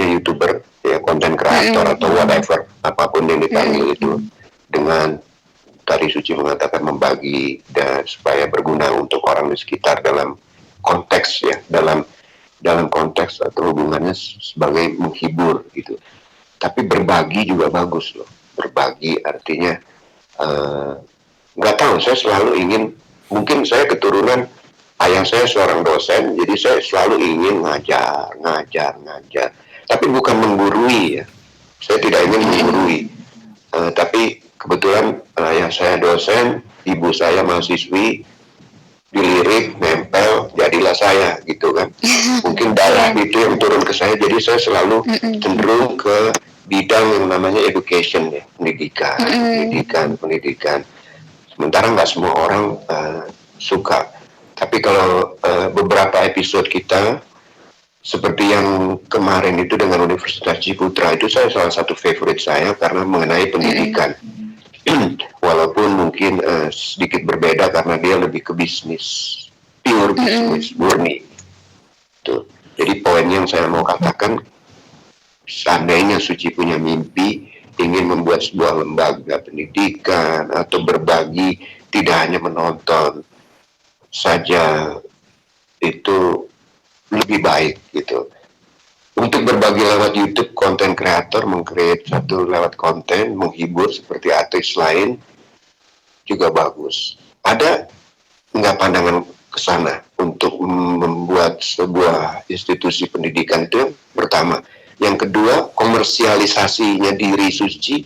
YouTuber ya, konten kreator atau whatever, apapun yang dipanggil itu, dengan tadi Suci mengatakan membagi dan supaya berguna untuk orang di sekitar dalam konteks ya, dalam konteks atau hubungannya sebagai menghibur gitu. Tapi berbagi juga bagus loh. Berbagi artinya nggak tahu, saya selalu ingin, mungkin saya keturunan ayah saya seorang dosen, jadi saya selalu ingin ngajar. Tapi bukan menggurui ya. Saya tidak ingin menggurui. Tapi kebetulan ayah saya dosen, ibu saya mahasiswi, dilirik, nempel, jadilah saya gitu kan. Mungkin darah itu yang turun ke saya, jadi saya selalu cenderung ke bidang yang namanya education ya, pendidikan. Sementara nggak semua orang suka. Tapi kalau beberapa episode kita, seperti yang kemarin itu dengan Universitas Ciputra, itu salah satu favorite saya karena mengenai pendidikan. Walaupun mungkin sedikit berbeda karena dia lebih ke bisnis, pure bisnis, murni. Tuh. Jadi poin yang saya mau katakan, seandainya Suci punya mimpi ingin membuat sebuah lembaga pendidikan atau berbagi, tidak hanya menonton saja, itu lebih baik gitu. Untuk berbagi lewat YouTube, konten kreator meng-create satu lewat konten, menghibur seperti artis lain juga bagus. Ada nggak pandangan ke sana untuk membuat sebuah institusi pendidikan? Itu yang pertama. Yang kedua, komersialisasinya diri Suci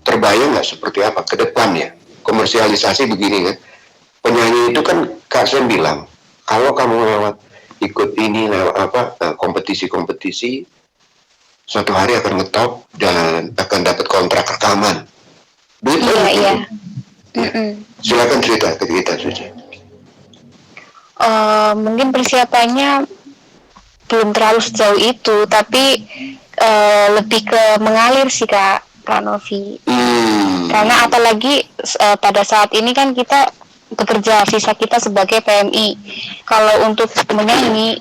terbayang nggak seperti apa ke depannya? Komersialisasi begini kan, penyanyi itu kan Kak Sen bilang, kalau kamu lewat ikut ini kompetisi, suatu hari akan ngetop dan akan dapat kontrak rekaman. Betul? Iya. Silakan cerita ke kita, Suci. Mungkin persiapannya belum terlalu sejauh itu, tapi lebih ke mengalir sih Kak Novi. Karena apalagi pada saat ini kan kita bekerja, sisa kita sebagai PMI. Kalau untuk menyanyi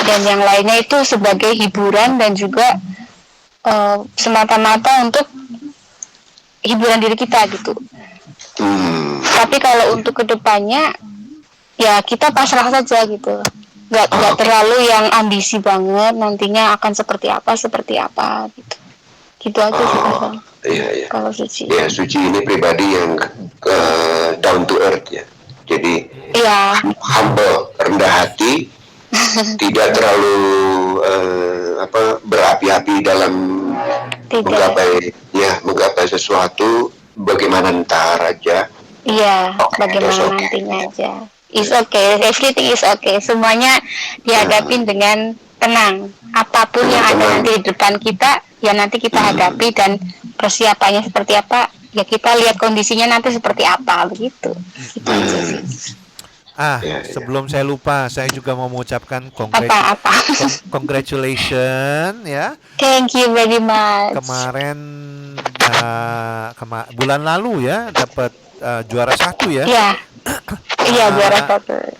dan yang lainnya itu sebagai hiburan dan juga semata-mata untuk hiburan diri kita gitu. Tapi kalau untuk kedepannya ya kita pasrah saja gitu. Nggak terlalu yang ambisi banget nantinya akan seperti apa gitu. Gitu aja sih Kak. Iya. Kalau Suci. Ya, Suci ini pribadi yang down to earth ya. Jadi humble, rendah hati, tidak terlalu berapi-api dalam menggapai sesuatu. Bagaimana ntar aja. Iya, bagaimana nantinya aja. It's okay, everything is okay. Semuanya dihadapin dengan tenang. Apapun yang ada nanti di depan kita, ya nanti kita hadapi dan persiapannya seperti apa, ya kita lihat kondisinya nanti seperti apa begitu. Gitu aja sih. Sebelum saya lupa, saya juga mau mengucapkan congratulations ya. Thank you very much. Kemarin bulan lalu ya dapat juara 1 ya. Iya juara 1.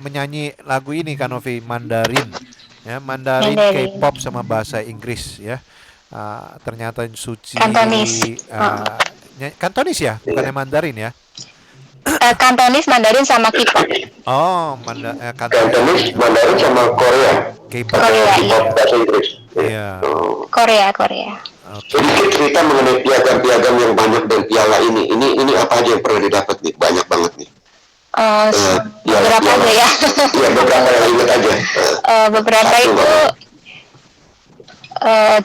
Menyanyi lagu ini Kak Novi, Mandarin ya, Mandarin K-pop sama bahasa Inggris ya. Ternyata Suci Kantonis. Kantonis ya, bukannya Mandarin ya? Kantonis, Mandarin sama K-pop. Oh, Kantonis, Mandarin sama Korea. K-pop. Korea, iya. Bahasa Inggris. Iya. Korea. Sedikit cerita mengenai piagam-piagam yang banyak dan piala ini. Ini apa aja yang pernah didapat nih? Banyak banget nih. Beberapa aja ya. Iya, beberapa yang ingat aja. Beberapa Satu, itu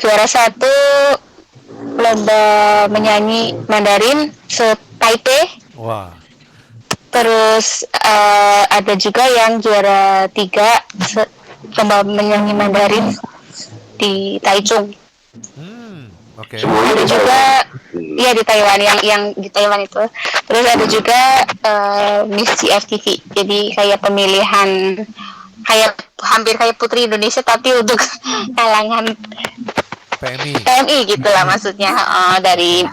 juara 1 lomba menyanyi Mandarin se-Taipei. Wah. Terus ada juga yang juara 3 lomba menyanyi Mandarin di Taichung. Oke. Ada juga ya di Taiwan yang di Taiwan itu. Terus ada juga Miss GFTV. Jadi kayak pemilihan hampir kayak Putri Indonesia tapi untuk kalangan PMI gitulah maksudnya dari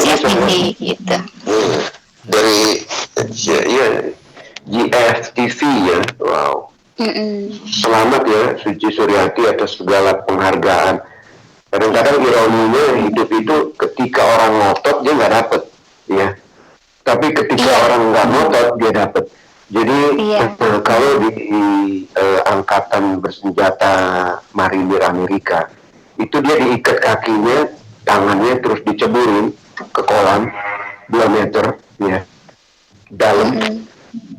GFTV gitu. Dari GFTV ya. Wow. Selamat ya Suci Suryati atas segala penghargaan. Kadang-kadang ironinya hidup itu ketika orang ngotot dia nggak dapet ya, tapi ketika orang nggak ngotot dia dapet. Jadi kalau di angkatan bersenjata marinir Amerika itu dia diikat kakinya, tangannya terus diceburin ke kolam 2 meter ya dalam.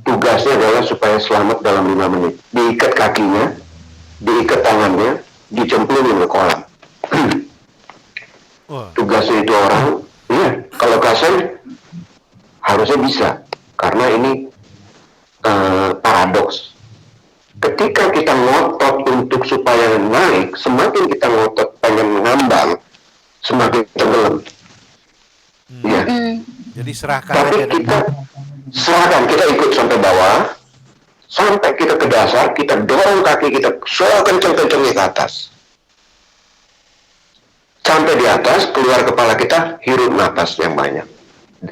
Tugasnya adalah supaya selamat dalam 5 menit. Diikat kakinya, diikat tangannya, dicemplungin ke kolam. Tugasnya itu orang, ya kalau kasar harusnya bisa, karena ini paradoks. Ketika kita ngotot untuk supaya naik, semakin kita ngotot pengen ngambang, semakin tenggelam. Ya. Jadi serahkan tapi aja. Kita ikut sampai bawah, sampai kita ke dasar, kita dorong kaki kita kenceng-kencengnya ke atas. Sampai di atas, keluar kepala kita, hirup napas yang banyak.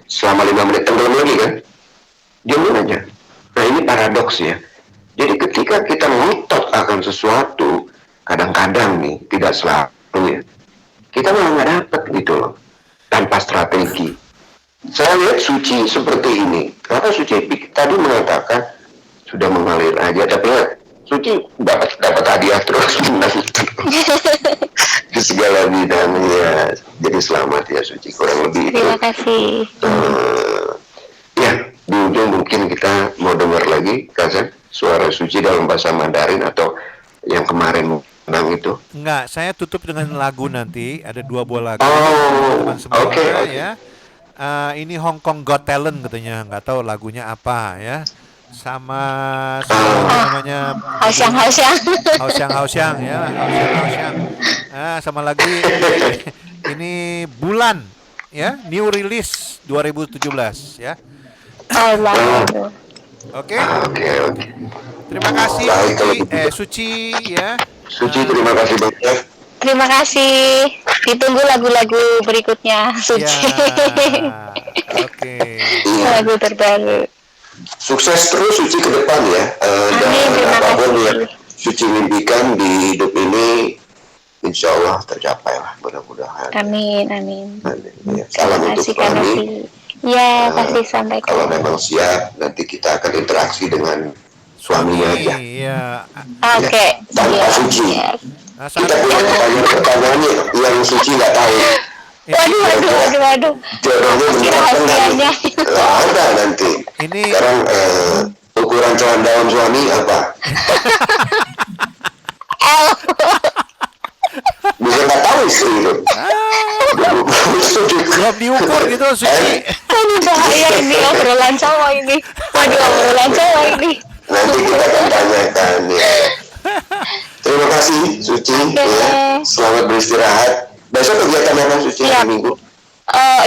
Selama 5 menit tenggelam lagi kan? Diamin aja. Nah ini paradoks ya. Jadi ketika kita ngotot akan sesuatu, kadang-kadang nih, tidak selalu ya, kita malah nggak dapet gitu loh. Tanpa strategi. Saya lihat Suci seperti ini. Karena Suci tadi mengatakan, sudah mengalir aja, tapi Suci dapat hadiah terus menang di segala bidangnya. Jadi selamat ya Suci, kurang lebih itu. Terima kasih. Ya di ujung mungkin kita mau dengar lagi Kazan suara Suci dalam bahasa Mandarin atau yang kemarin menang itu. Enggak, saya tutup dengan lagu nanti. Ada 2 buah lagu. Oke. Ya. Ini Hong Kong Got Talent katanya, nggak tahu lagunya apa ya. Sama namanya Hausyang ya, Hausyang. Sama lagi ini Bulan ya, new release 2017 ya. Oke. Terima kasih Suci ya. Suci terima kasih banyak. Terima kasih. Ditunggu lagu-lagu berikutnya Suci. Oke. Lagu terbaru. Sukses terus Suci ke depan ya. Dan apapun yang Suci mimpikan di hidup ini, insya Allah tercapai lah, mudah-mudahan. Amin. Ya, salam untuk Fahmi. Ya, pasti sampaikan. Kalau memang siap, nanti kita akan interaksi dengan suaminya aja. Iya. Oke. Tanpa Suci. Kita punya pertanyaannya yang Suci nggak tahu. Waduh. Jodohnya rahasianya. Ada nanti. Sekarang ukuran celana dalam suami apa? Bisa nggak tahu istri itu. Belum diukur gitu Suci. Ini bahaya ini obrolan cowok ini. Nanti kita akan tanyakan ya. Terima kasih Suci ya. Selamat beristirahat. Besok kegiatan apa Suci hari Minggu?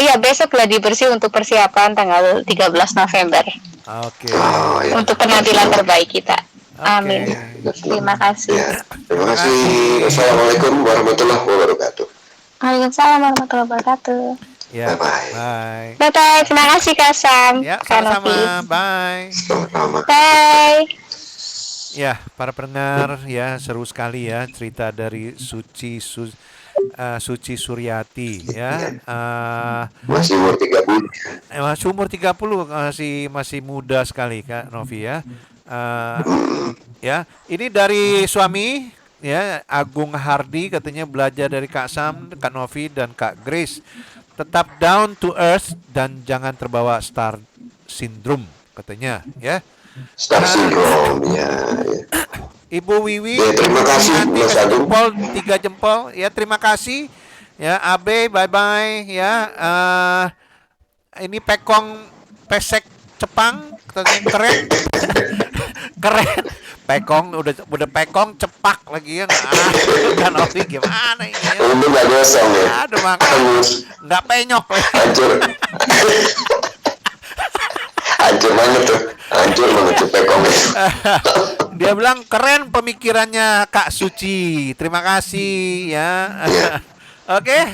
Iya besok gladi bersih untuk persiapan tanggal 13 November. Oke. Untuk penampilan terbaik kita. Amin. Terima kasih. Ya, terima kasih. Assalamualaikum warahmatullahi wabarakatuh. Waalaikumsalam warahmatullahi wabarakatuh. Ya. Bye. Bye. Terima kasih Kak Sam. Ya, sama-sama. Bye. Sama-sama. Bye. Ya, para pendengar ya, seru sekali ya cerita dari Suci Suci Suryati ya. Masih umur 30. Masih umur 30, masih muda sekali Kak Novi ya. Ya, ini dari suami ya, Agung Hardi, katanya belajar dari Kak Sam, Kak Novi dan Kak Grace. Tetap down to earth dan jangan terbawa star syndrome katanya ya. Star syndrome ya. Ibu Wiwi, Ya, terima kasih Mas Agung. jempol, 3 jempol ya, terima kasih ya. Abe bye bye ya. Ini Pekong Pesek Cepang katanya keren. Keren. Pekong udah Pekong cepak lagi ya. Kan Ovi gimana ini ya? Untung nggak gosong ya. Aduh, makanya Hangus. nggak penyok lagi. Hancur. Hancur banget tuh. Hancur banget tuh Pekong itu. Dia bilang keren pemikirannya Kak Suci. Terima kasih ya. Iya. Oke,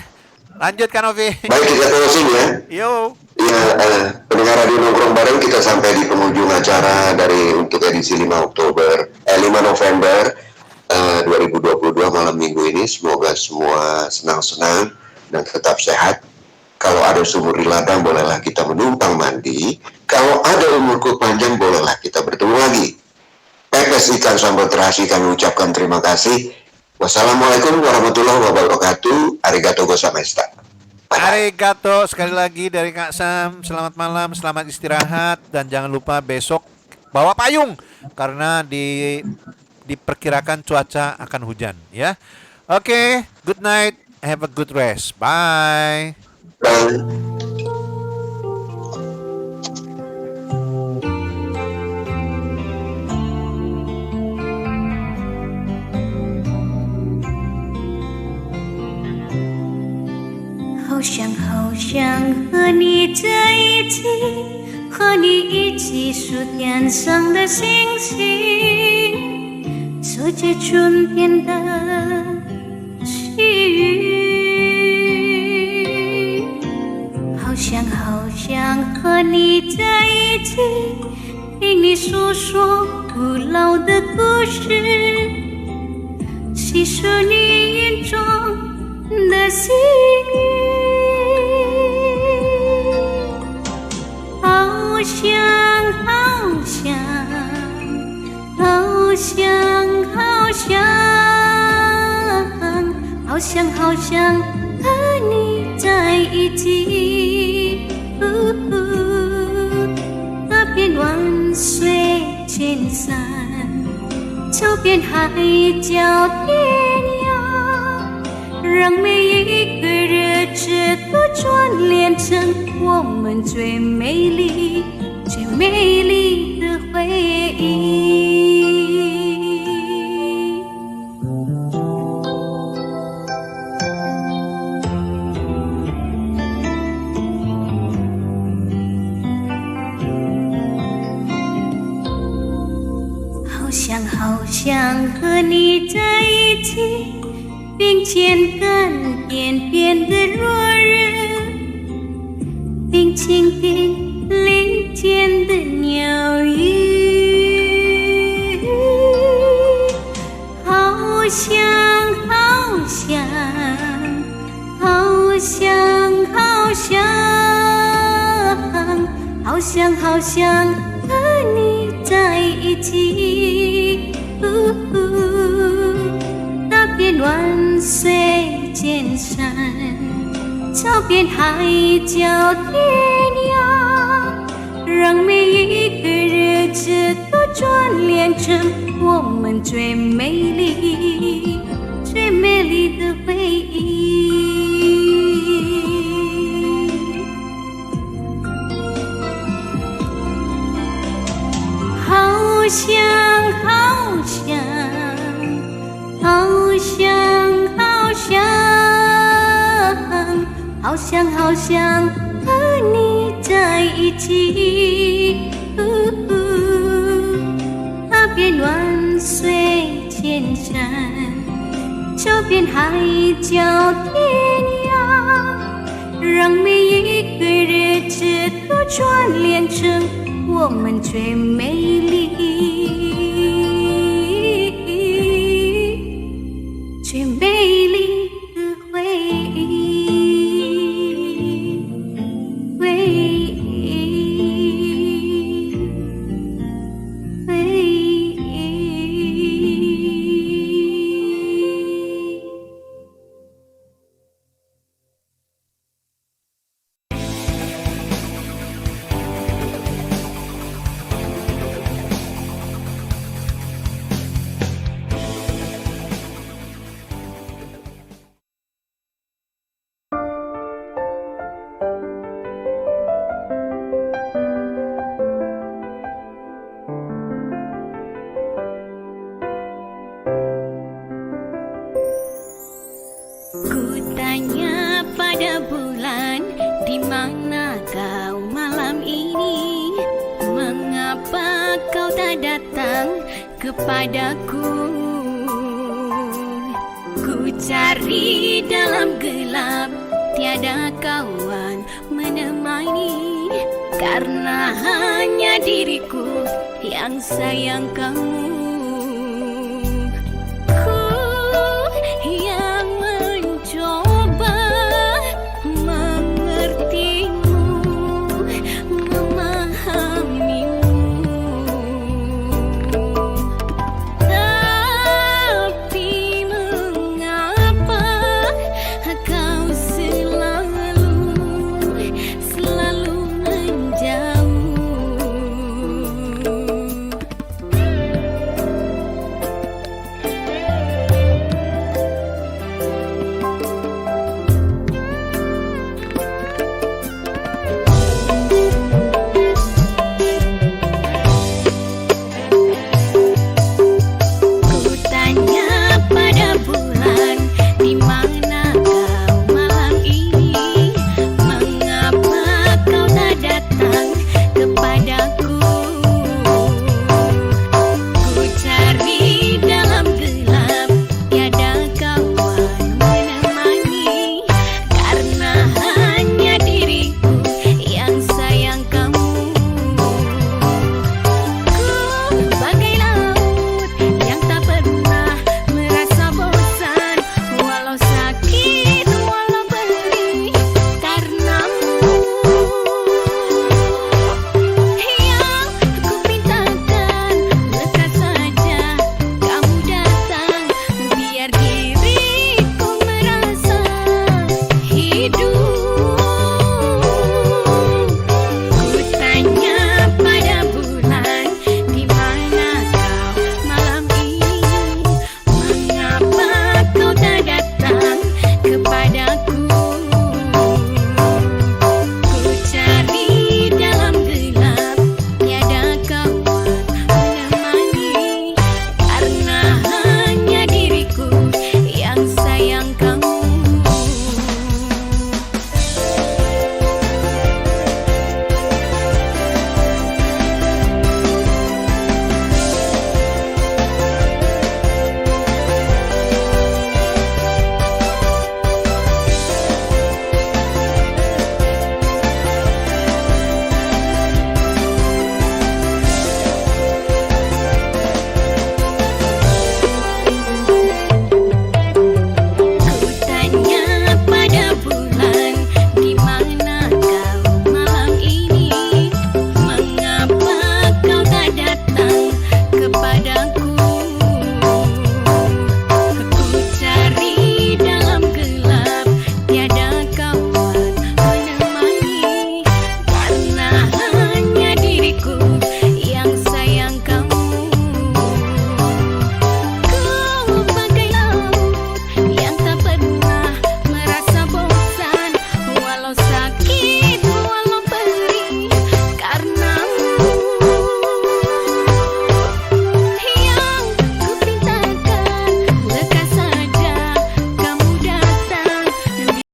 lanjutkan Ovi. Baik, kita closing ya. Yo. Ya, pendengar Radio Nongkrong Bareng, kita sampai di penghujung acara untuk edisi 5 November 2022 malam minggu ini. Semoga semua senang-senang dan tetap sehat. Kalau ada sumur di ladang, bolehlah kita menumpang mandi. Kalau ada umurku panjang, bolehlah kita bertemu lagi. Pepes ikan sambal terasi, kami ucapkan terima kasih. Wassalamualaikum warahmatullahi wabarakatuh. Arigato gozaimasu. Arigato sekali lagi dari Kak Sam. Selamat malam, selamat istirahat, dan jangan lupa besok bawa payung karena diperkirakan cuaca akan hujan ya. Oke, good night, have a good rest. Bye. Bye. 好想好想和你在一起，和你一起数天上的星星，做这春天的奇遇。好想好想和你在一起，听你诉说古老的故事，细数你眼中的幸运。好想好想好想好想好想好想和你在一起，踏遍万水千山，走遍海角天涯，让每一个日子都串联成我们最美丽、最美丽的回忆。好想好想和你在一起，并肩看天边的落日，并倾听林间的鸟语。好想好想好想好想好想好想和你在一起，踏遍万水千山，走遍海角天涯，让每一个日子都串联成我们最美丽、最美丽的回忆。好想好想好想好想好想好想和你在一起，踏遍万水千山，走遍海角天涯，让每一个日子都串联成我们最美丽、最美丽的回 datang kepadaku. Ku cari dalam gelap, tiada kawan menemani, karena hanya diriku yang sayang kamu.